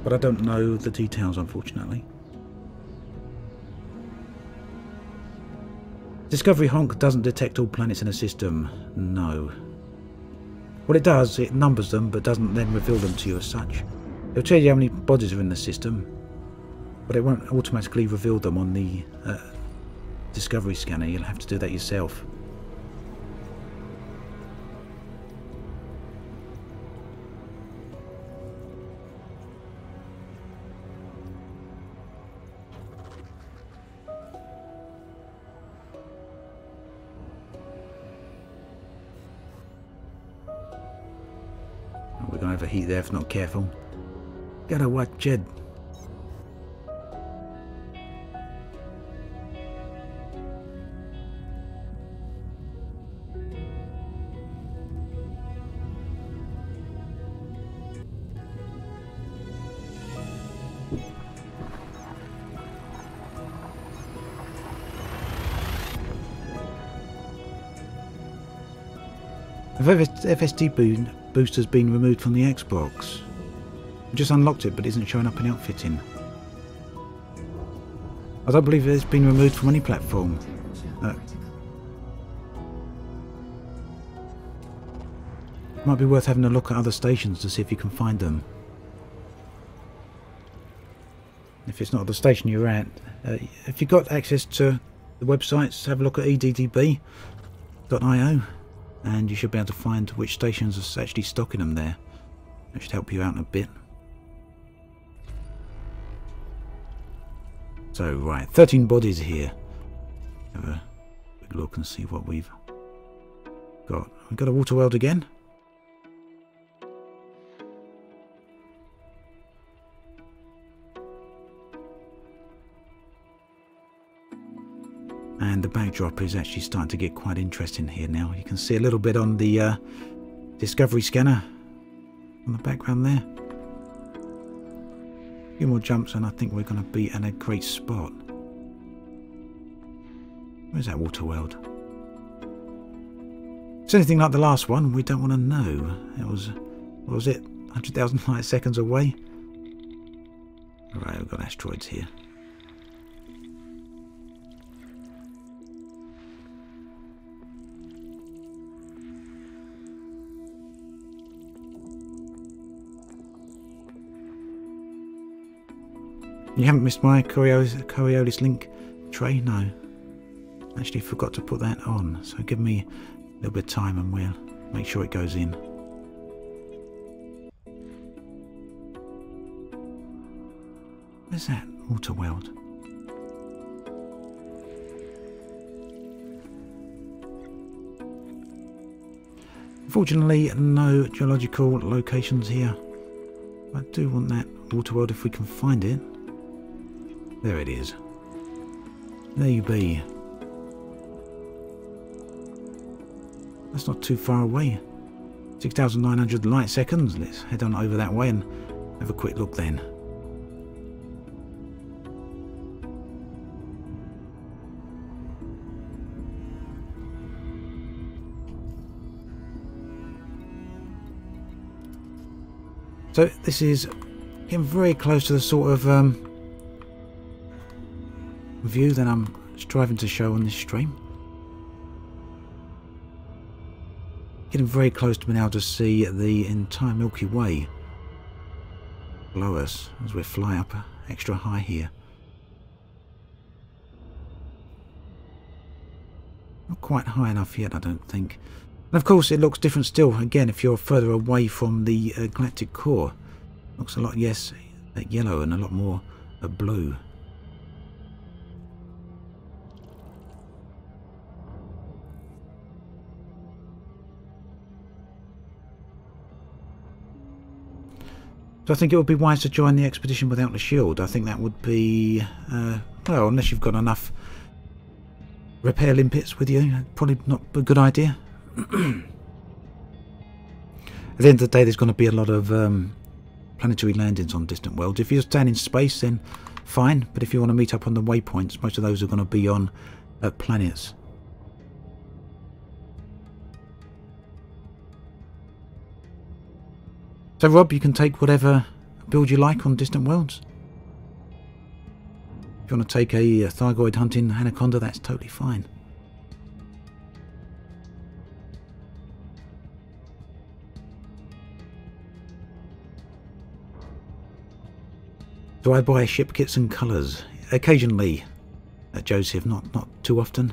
But I don't know the details, unfortunately. Discovery Honk doesn't detect all planets in a system. No. What it does, it numbers them, but doesn't then reveal them to you as such. It'll tell you how many bodies are in the system, but it won't automatically reveal them on the Discovery scanner. You'll have to do that yourself. We're going to overheat there if not careful. Gotta watch it. Have FSD boosters been removed from the Xbox? I just unlocked it, but it isn't showing up in outfitting. I don't believe it's been removed from any platform. It might be worth having a look at other stations to see if you can find them. If it's not the station you're at, if you've got access to the websites, have a look at eddb.io and you should be able to find which stations are actually stocking them there. That should help you out a bit. So, right, 13 bodies here. Have a quick look and see what we've got. We've got a water world again. And the backdrop is actually starting to get quite interesting here now. You can see a little bit on the Discovery scanner on the background there. A few more jumps and I think we're going to be in a great spot. Where's that water world? If it's anything like the last one, we don't want to know. It was, what was it, 100,000 light seconds away? Alright, we've got asteroids here. You haven't missed my Coriolis link tray? No. Actually forgot to put that on, so give me a little bit of time and we'll make sure it goes in. Where's that water world? Unfortunately, no geological locations here. I do want that water world if we can find it. There it is. There you be. That's not too far away. 6,900 light seconds. Let's head on over that way and have a quick look then. So this is getting very close to the sort of view that I'm striving to show on this stream. getting very close to being able to see the entire Milky Way below us as we fly up extra high here. Not quite high enough yet, I don't think. And of course it looks different still, again, if you're further away from the galactic core. Looks a lot, yes, yellow and a lot more blue. So I think it would be wise to join the expedition without the shield. I think that would be, well, unless you've got enough repair limpets with you, probably not a good idea. At the end of the day, there's going to be a lot of planetary landings on distant worlds. If you're staying in space, then fine. But if you want to meet up on the waypoints, most of those are going to be on planets. So Rob, you can take whatever build you like on distant worlds. If you want to take a Thargoid hunting anaconda, that's totally fine. Do I buy ship kits and colours? Occasionally, Joseph, not too often.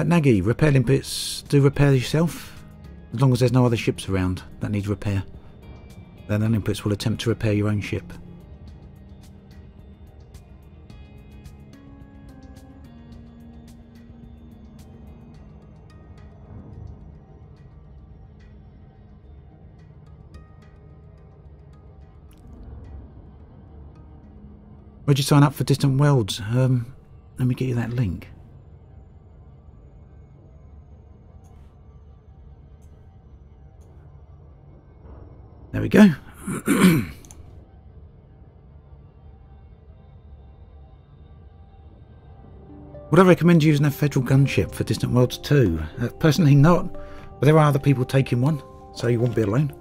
Nagy, repair limpets do repair yourself, as long as there's no other ships around that need repair. Then the limpets will attempt to repair your own ship. Where'd you sign up for Distant Worlds? Let me get you that link. There we go. Would I recommend using a federal gunship for Distant Worlds 2? Personally not, but there are other people taking one, so you won't be alone.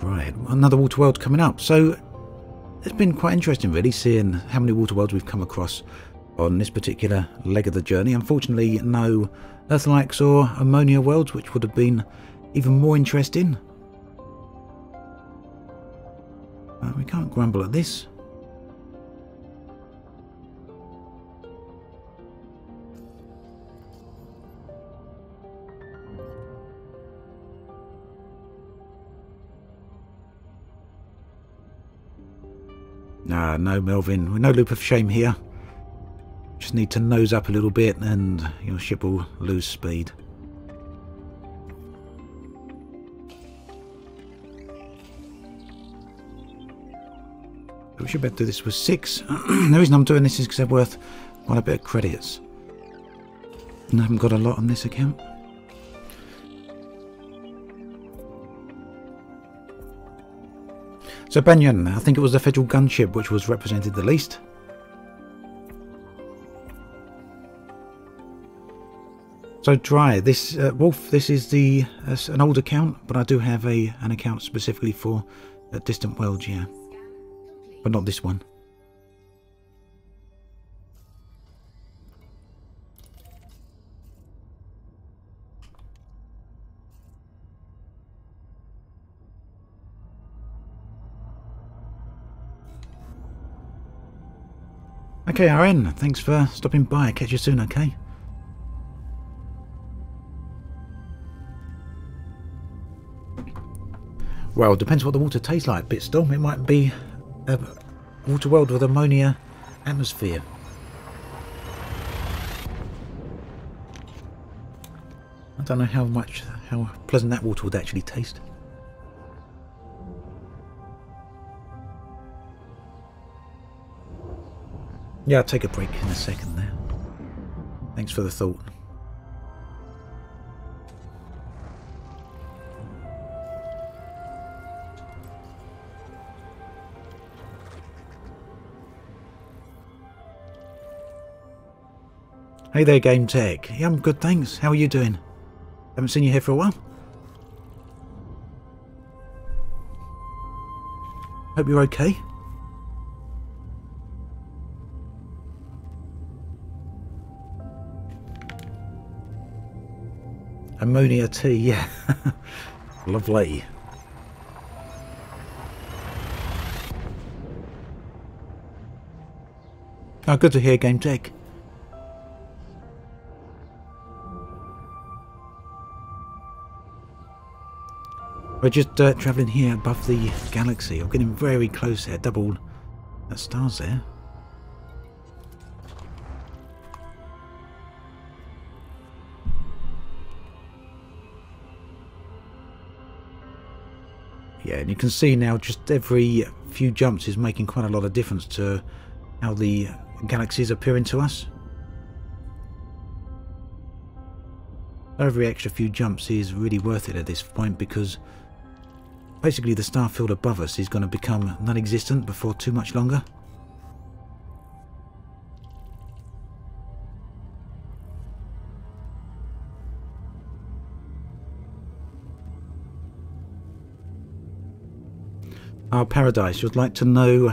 Right, another water world coming up. So it's been quite interesting really seeing how many water worlds we've come across on this particular leg of the journey. Unfortunately no Earth-likes or ammonia worlds, which would have been even more interesting. We can't grumble at this. No Melvin, no loop of shame here. Just need to nose up a little bit and your ship will lose speed. We should better do this with 6. The reason I'm doing this is because they're worth quite a bit of credits. And I haven't got a lot on this account. So Banyan, I think it was the federal gunship which was represented the least. So Dry, this Wolf, this is an old account, but I do have an account specifically for Distant Worlds, yeah, but not this one. Okay, RN, thanks for stopping by. Catch you soon, okay? Well, depends what the water tastes like, Bitstorm. It might be a water world with ammonia atmosphere. I don't know how pleasant that water would actually taste. Yeah, I'll take a break in a second there. Thanks for the thought. Hey there, Game Tech. Yeah, I'm good, thanks. How are you doing? Haven't seen you here for a while. Hope you're okay. Ammonia tea, yeah. Lovely. Oh, good to hear, Game Tech. We're just travelling here above the galaxy. We're getting very close there. Double stars there. Yeah, and you can see now just every few jumps is making quite a lot of difference to how the galaxy is appearing to us. Every extra few jumps is really worth it at this point, because basically the star field above us is going to become non-existent before too much longer. Our Paradise, you'd like to know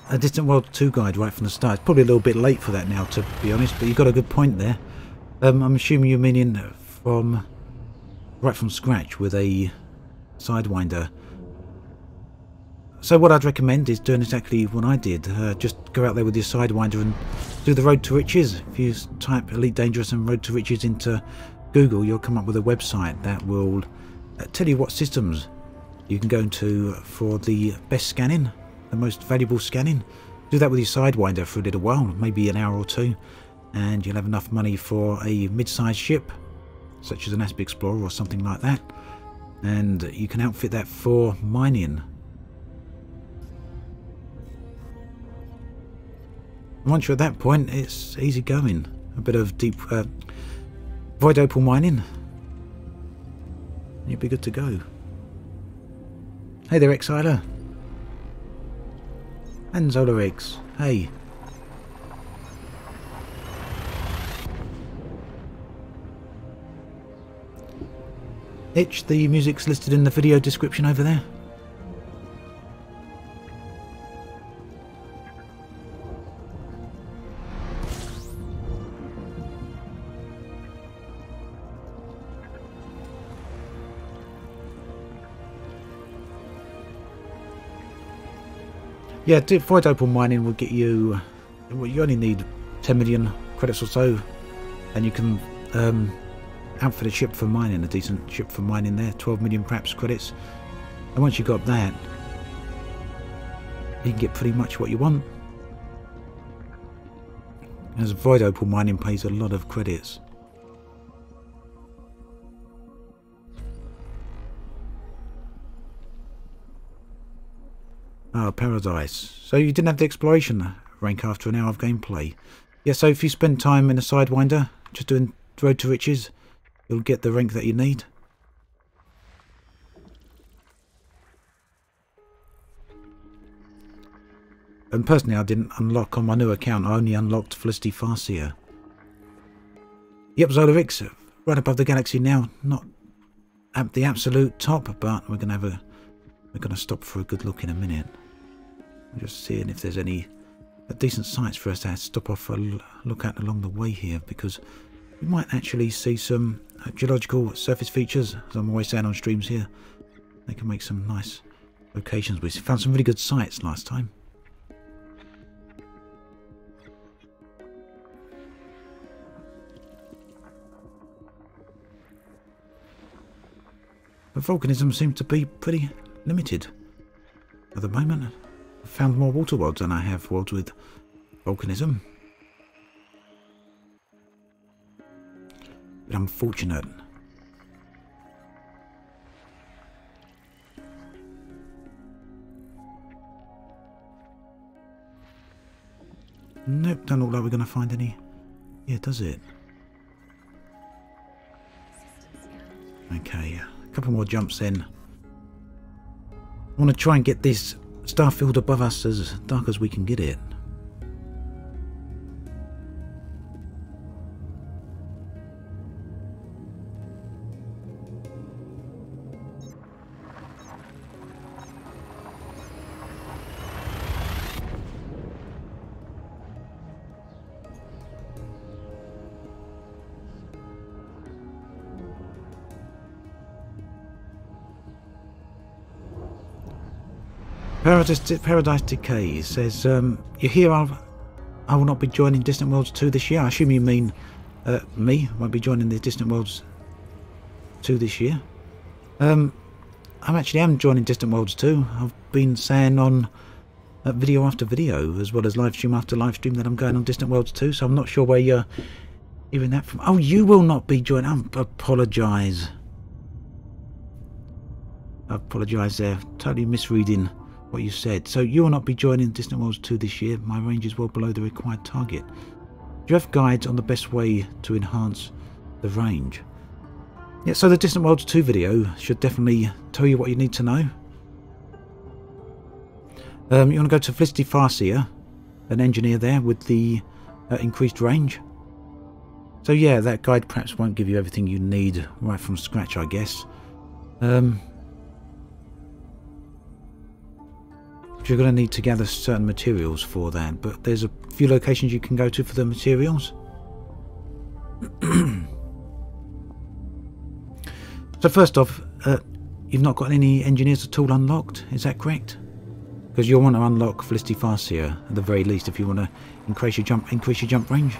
a Distant World 2 guide right from the start. It's probably a little bit late for that now, to be honest, but you've got a good point there. I'm assuming you're meaning from right from scratch with a Sidewinder. So what I'd recommend is doing exactly what I did. Just go out there with your Sidewinder and do the Road to Riches. If you type Elite Dangerous and Road to Riches into Google, you'll come up with a website that will tell you what systems you can go into for the best scanning, the most valuable scanning. Do that with your Sidewinder for a little while, maybe an hour or two, and you'll have enough money for a mid-sized ship, such as an Asp Explorer or something like that, and you can outfit that for mining. Once you're at that point, it's easy going. A bit of deep void opal mining, you'll be good to go. Hey there, Exiler. And Zolar Eggs. Hey. Itch, the music's listed in the video description over there. Yeah, void opal mining will get you, well, you only need 10 million credits or so, and you can outfit a ship for mining, a decent ship for mining there, 12 million perhaps credits. And once you've got that, you can get pretty much what you want. As void opal mining pays a lot of credits. Ah, Paradise. So you didn't have the exploration rank after an hour of gameplay. Yeah, so if you spend time in a Sidewinder, just doing Road to Riches, you'll get the rank that you need. And personally, I didn't unlock on my new account. I only unlocked Felicity Farseer. Yep, Zolarix, right above the galaxy now. Not at the absolute top, but we're gonna stop for a good look in a minute. I'm just seeing if there's any decent sites for us to stop off a look at along the way here, because we might actually see some geological surface features, as I'm always saying on streams here. They can make some nice locations. We found some really good sites last time. But volcanism seems to be pretty limited at the moment. I've found more water worlds than I have worlds with volcanism. But unfortunate. Nope, don't look like we're going to find any. Yeah, does it? Okay, a couple more jumps in. I want to try and get this star field above us as dark as we can get it. Paradise Decay says, you hear I will not be joining Distant Worlds 2 this year. I assume you mean me. Won't be joining the Distant Worlds 2 this year. I actually am joining Distant Worlds 2. I've been saying on video after video, as well as live stream after live stream, that I'm going on Distant Worlds 2, so I'm not sure where you're hearing that from. Oh, you will not be joining. I apologise. I apologise there. Totally misreading what you said. So you will not be joining Distant Worlds 2 this year. My range is well below the required target. Do you have guides on the best way to enhance the range? Yeah, so the Distant Worlds 2 video should definitely tell you what you need to know. You want to go to Felicity Farseer, an engineer there with the increased range. So yeah, that guide perhaps won't give you everything you need right from scratch, I guess. You're going to need to gather certain materials for that, but there's a few locations you can go to for the materials. So first off, you've not got any engineers at all unlocked, is that correct? Because you'll want to unlock Felicity Farseer at the very least if you want to increase your jump range.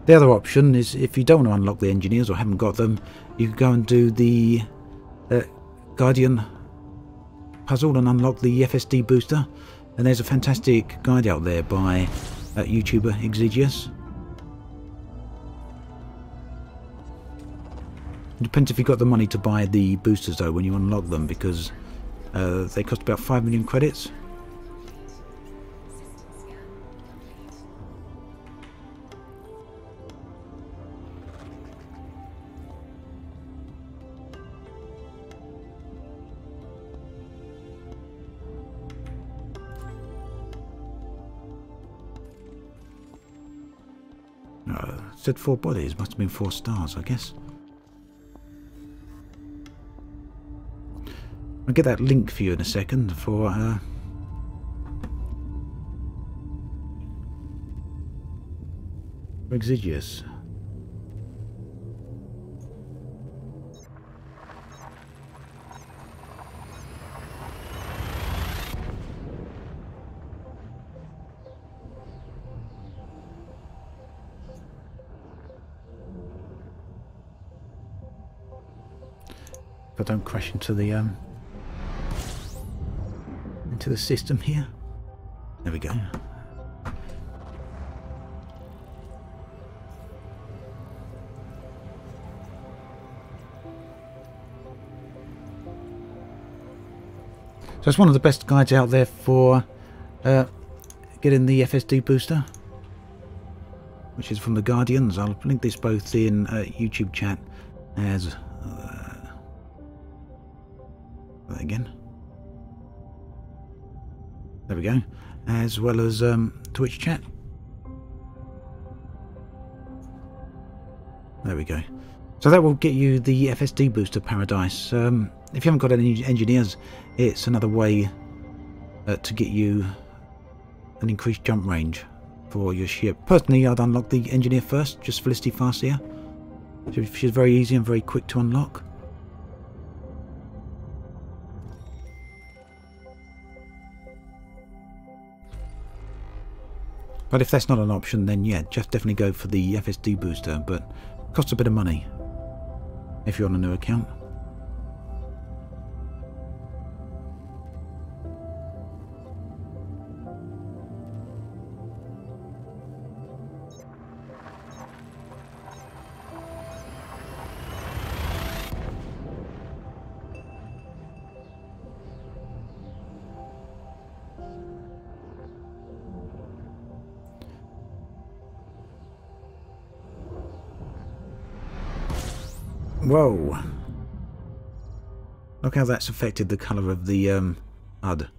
The other option is, if you don't want to unlock the engineers or haven't got them, you can go and do the Guardian puzzle and unlock the FSD booster, and there's a fantastic guide out there by YouTuber Exigeous. It depends if you've got the money to buy the boosters though when you unlock them, because they cost about 5 million credits. Said 4 bodies, must have been 4 stars, I guess. I'll get that link for you in a second for Exigeous. If I don't crash into the system here. There we go. So it's one of the best guides out there for getting the FSD booster, which is from the Guardians. I'll link this both in YouTube chat as that again. There we go, as well as Twitch chat. There we go. So that will get you the FSD booster Paradise. If you haven't got any engineers, it's another way to get you an increased jump range for your ship. Personally, I'd unlock the engineer first, just Felicity Farseer. She's very easy and very quick to unlock. But if that's not an option, then yeah, just definitely go for the FSD booster, but it costs a bit of money if you're on a new account. Whoa. Look how that's affected the colour of the HUD.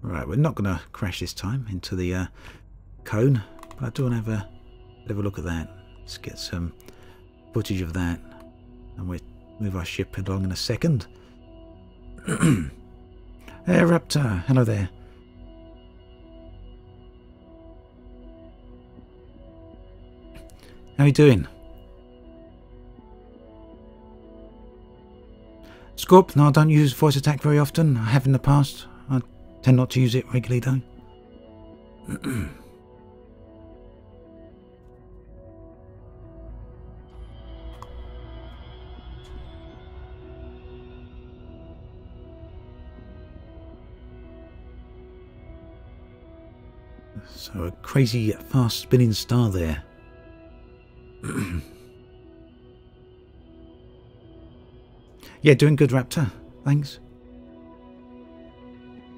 Right, we're not going to crash this time into the cone, but I do want to have a bit of a look at that. Let's get some footage of that, and we'll move our ship along in a second. Hey Raptor, hello there. How are you doing? Scorp, no, I don't use voice attack very often. I have in the past. I tend not to use it regularly though. So a crazy fast spinning star there. Yeah, doing good, Raptor. Thanks.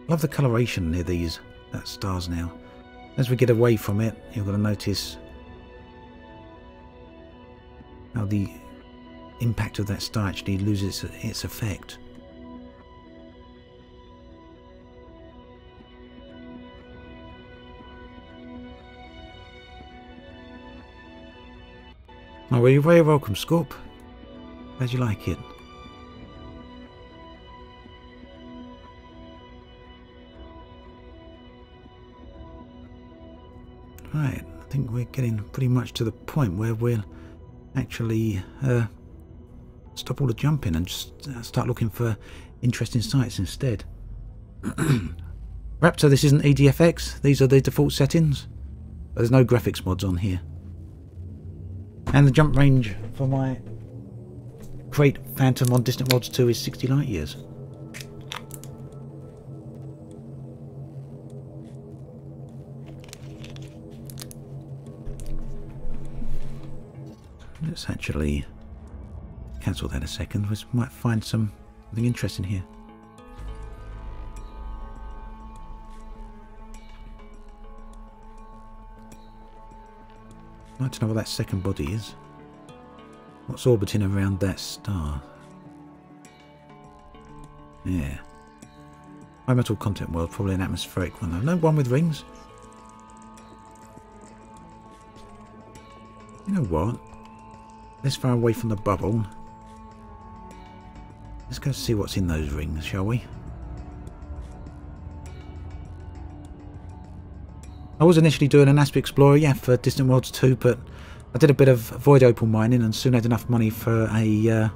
Love the coloration near these stars now. As we get away from it, you're going to notice how the impact of that star actually loses its effect. Oh, well, you're very welcome, Scorp. Glad you like it. Right, I think we're getting pretty much to the point where we'll actually stop all the jumping and just start looking for interesting sites instead. Raptor, this isn't EDFX. These are the default settings. But there's no graphics mods on here. And the jump range for my Crate Phantom on Distant Worlds 2 is 60 light years. Let's actually cancel that a second. We might find something interesting here. I'd like to know what that second body is. What's orbiting around that star? Yeah. High metal content world, probably an atmospheric one though. No one with rings. You know what? This far away from the bubble. Let's go see what's in those rings, shall we? I was initially doing an Asp Explorer, yeah, for Distant Worlds 2, but I did a bit of void opal mining and soon had enough money for a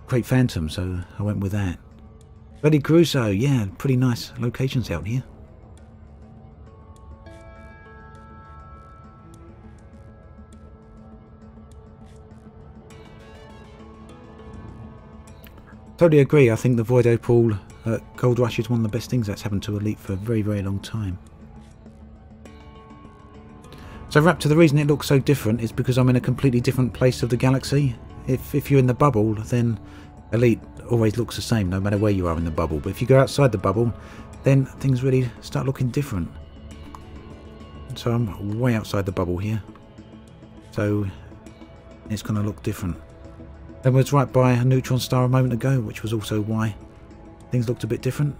Crate Phantom, so I went with that. Freddy Crusoe, yeah, pretty nice locations out here. Totally agree. I think the Void Opal Gold Rush is one of the best things that's happened to Elite for a very, very long time. So Raptor, the reason it looks so different is because I'm in a completely different place of the galaxy. If you're in the bubble, then Elite always looks the same no matter where you are in the bubble. But if you go outside the bubble, then things really start looking different. So I'm way outside the bubble here. So it's going to look different. Then was right by a neutron star a moment ago, which was also why things looked a bit different.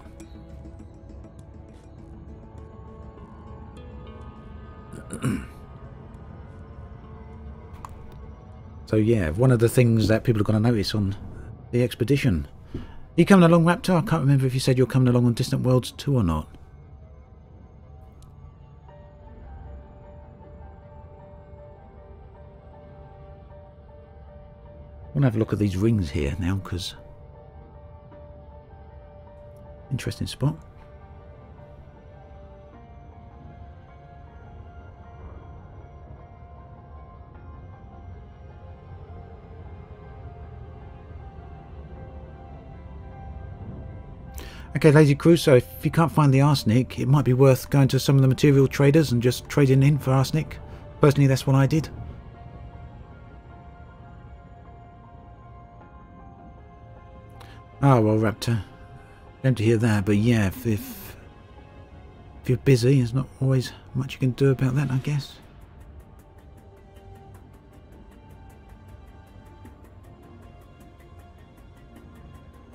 So yeah, one of the things that people are going to notice on the expedition. Are you coming along, Raptor? I can't remember if you said you're coming along on Distant Worlds 2 or not. I want to have a look at these rings here now, because interesting spot. Okay, Lazy Crusoe, if you can't find the arsenic, it might be worth going to some of the material traders and just trading in for arsenic. Personally, that's what I did. Oh, well, Raptor. Shame to hear that, but yeah, if you're busy, there's not always much you can do about that, I guess.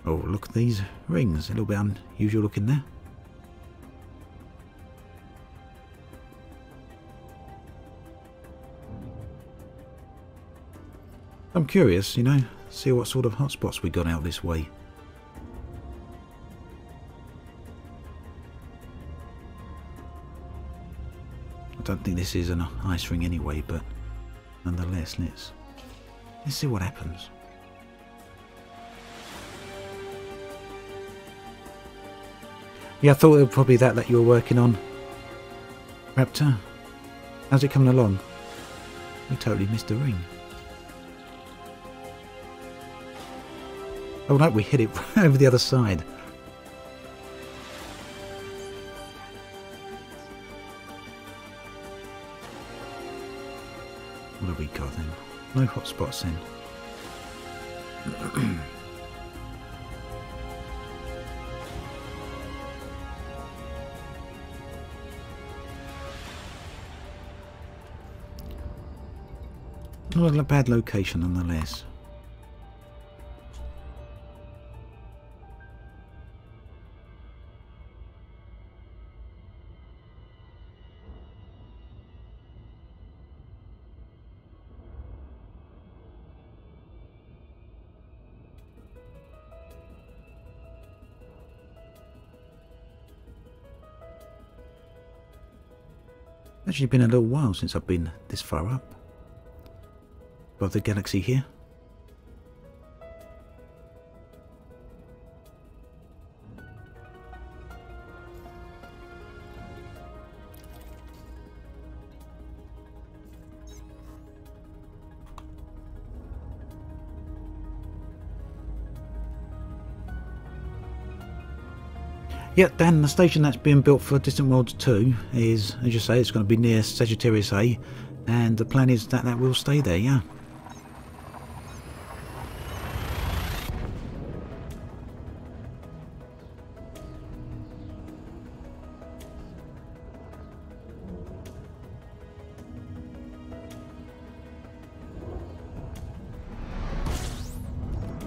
Oh, look at these rings. A little bit unusual looking there. I'm curious, you know, see what sort of hotspots we got out this way. I don't think this is an ice ring anyway, but nonetheless, let's see what happens. Yeah, I thought it was probably that you were working on. Raptor, how's it coming along? We totally missed the ring. Oh no, we hit it over the other side. What have we got then? No hotspots then. Not a bad location nonetheless. Actually been a little while since I've been this far up above the galaxy here. Yeah, Dan, the station that's being built for Distant Worlds 2 is, as you say, it's going to be near Sagittarius A, and the plan is that will stay there, yeah.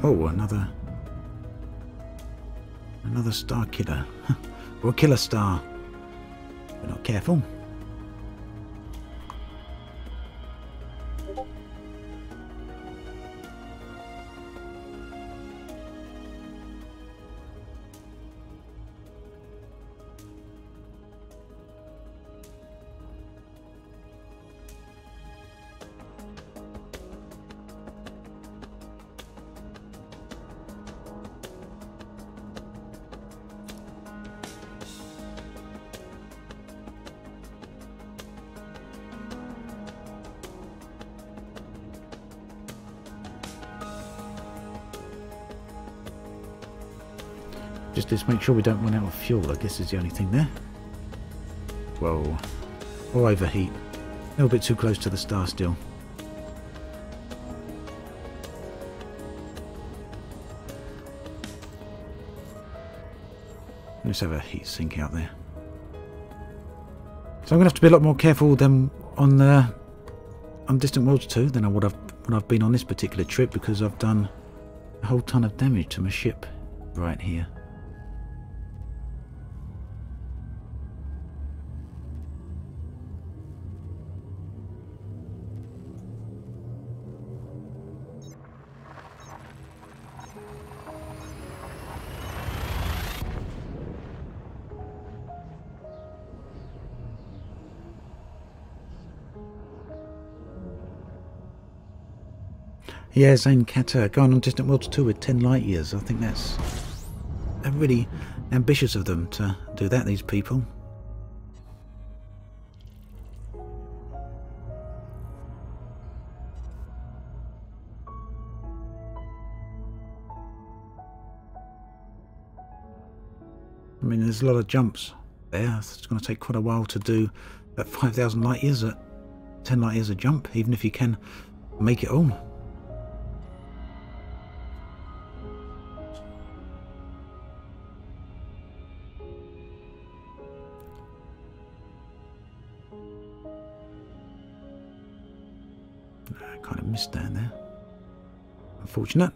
Oh, another star killer. Or a killer star. We're not careful. Just make sure we don't run out of fuel, I guess is the only thing there. Whoa. Or overheat. A little bit too close to the star still. Let's have a heat sink out there. So I'm going to have to be a lot more careful than on Distant Worlds 2 than I would have when I've been on this particular trip, because I've done a whole ton of damage to my ship right here. Yeah, Zane Kata going on Distant Worlds 2 with 10 light years. I think that's really ambitious of them to do that, these people. I mean, there's a lot of jumps there. It's going to take quite a while to do that 5,000 light years at 10 light years a jump, even if you can make it all. I kind of missed that there. Unfortunate.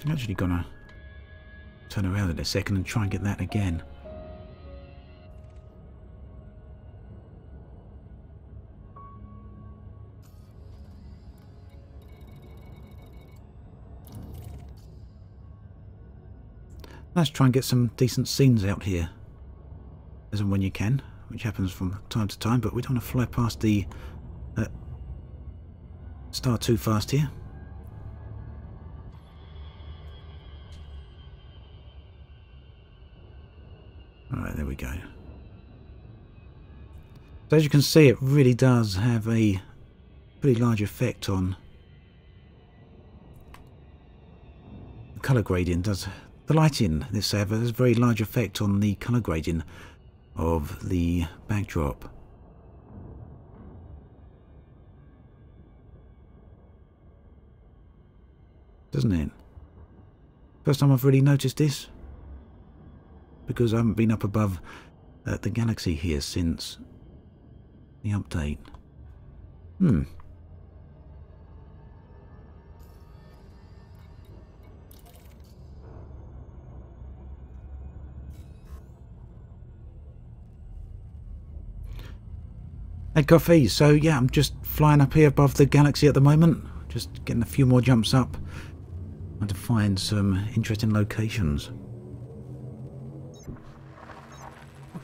I'm actually gonna turn around in a second and try and get that again. Let's try and get some decent scenes out here, as and when you can, which happens from time to time, but we don't want to fly past the star too fast here. Alright, there we go. So as you can see, it really does have a pretty large effect on the colour gradient. The lighting, this has a very large effect on the colour grading of the backdrop. Doesn't it? First time I've really noticed this, because I haven't been up above the galaxy here since the update. Hey Coffee, so yeah, I'm just flying up here above the galaxy at the moment, just getting a few more jumps up, trying to find some interesting locations.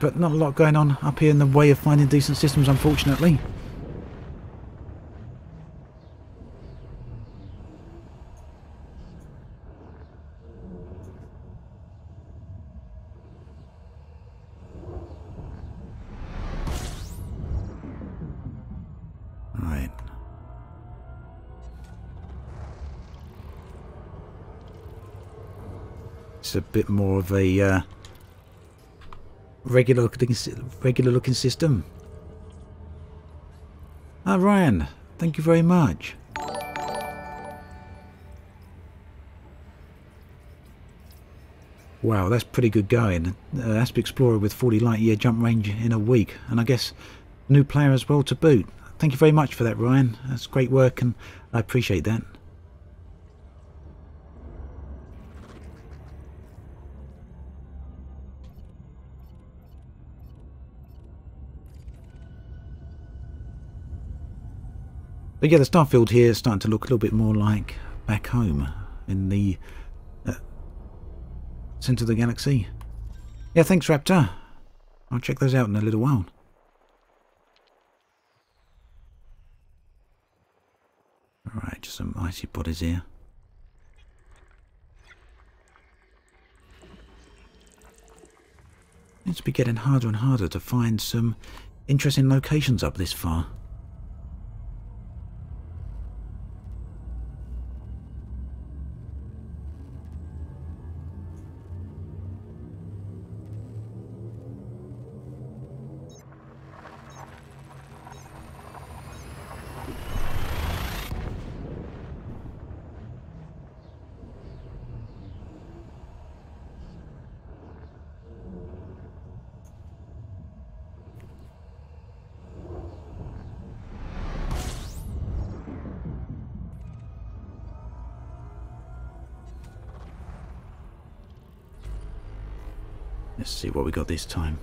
But not a lot going on up here in the way of finding decent systems, unfortunately. Right. It's a bit more of a regular looking system. Ah, Ryan, thank you very much. Wow, that's pretty good going. Asp Explorer with 40 light year jump range in a week, and I guess new player as well to boot. Thank you very much for that, Ryan. That's great work, and I appreciate that. But yeah, the starfield here is starting to look a little bit more like back home in the centre of the galaxy. Yeah, thanks, Raptor. I'll check those out in a little while. Alright, just some icy bodies here. Seems to be getting harder and harder to find some interesting locations up this far. Let's see what we got this time.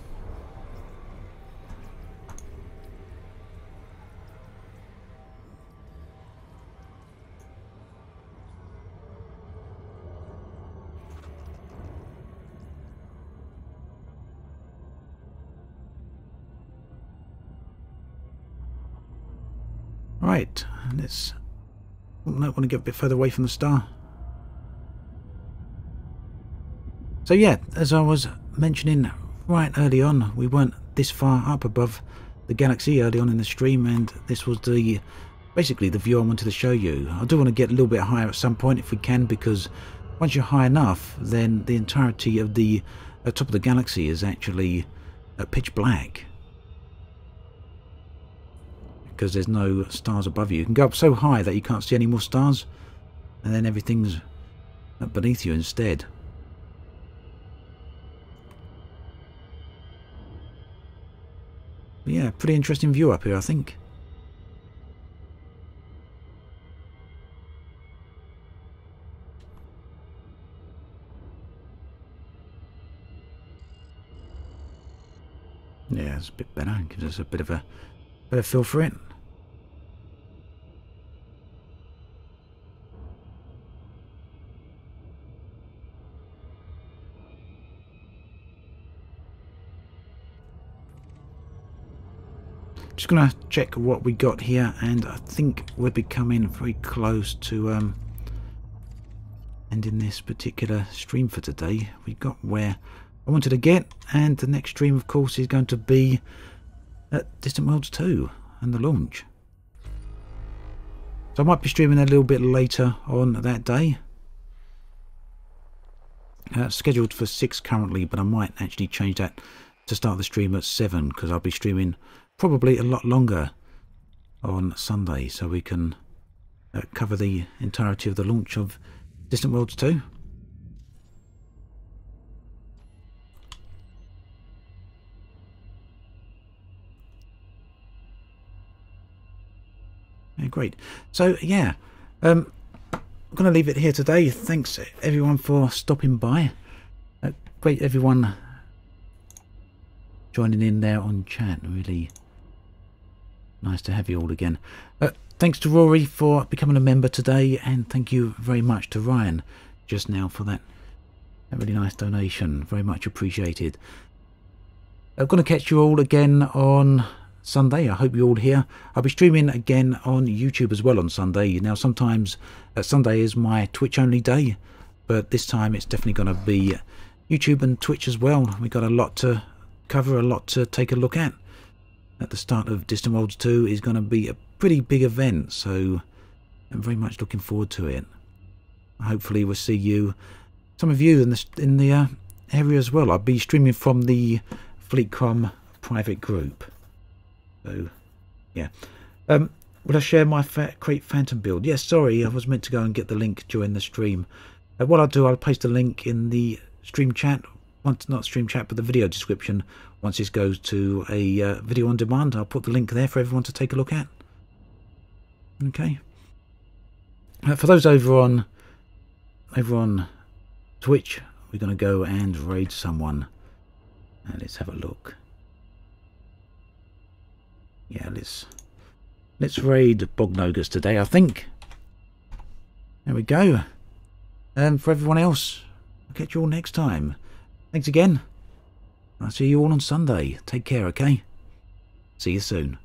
Right, let's want to get a bit further away from the star. So yeah, as I was mentioning right early on, we weren't this far up above the galaxy early on in the stream, and this was basically the view I wanted to show you. I do want to get a little bit higher at some point if we can, because once you're high enough, then the entirety of the top of the galaxy is actually pitch black. because there's no stars above you. You can go up so high that you can't see any more stars, and then everything's up beneath you instead. But yeah, pretty interesting view up here, I think. Yeah, it's a bit better. It gives us a bit of a better feel for it. Just gonna check what we got here, and I think we're becoming very close to ending this particular stream for today. We got where I wanted to get, and the next stream, of course, is going to be at Distant Worlds 2 and the launch. So I might be streaming a little bit later on that day. Scheduled for 6 currently, but I might actually change that to start the stream at 7, because I'll be streaming probably a lot longer on Sunday, so we can cover the entirety of the launch of Distant Worlds 2. Yeah, great. So yeah, I'm going to leave it here today. Thanks everyone for stopping by. Great everyone joining in there on chat. Really nice to have you all again. Thanks to Rory for becoming a member today, and thank you very much to Ryan just now for that really nice donation. Very much appreciated. I'm going to catch you all again on Sunday. I hope you're all here. I'll be streaming again on YouTube as well on Sunday. Now sometimes Sunday is my Twitch only day, but this time it's definitely going to be YouTube and Twitch as well. We've got a lot to cover, a lot to take a look at. At the start of Distant Worlds 2 is going to be a pretty big event, so I'm very much looking forward to it. Hopefully we'll see you, some of you in the area as well. I'll be streaming from the FleetCom private group. So yeah, will I share my Crate Phantom build? Yes, sorry, I was meant to go and get the link during the stream. What I'll do, I'll paste a link in the stream chat, not stream chat, but the video description. Once this goes to a video on demand, I'll put the link there for everyone to take a look at. Okay. For those over on Twitch, we're going to go and raid someone. Let's have a look. Yeah, let's raid Bognogus today, I think. There we go. And for everyone else, I'll catch you all next time. Thanks again. I'll see you all on Sunday. Take care, okay? See you soon.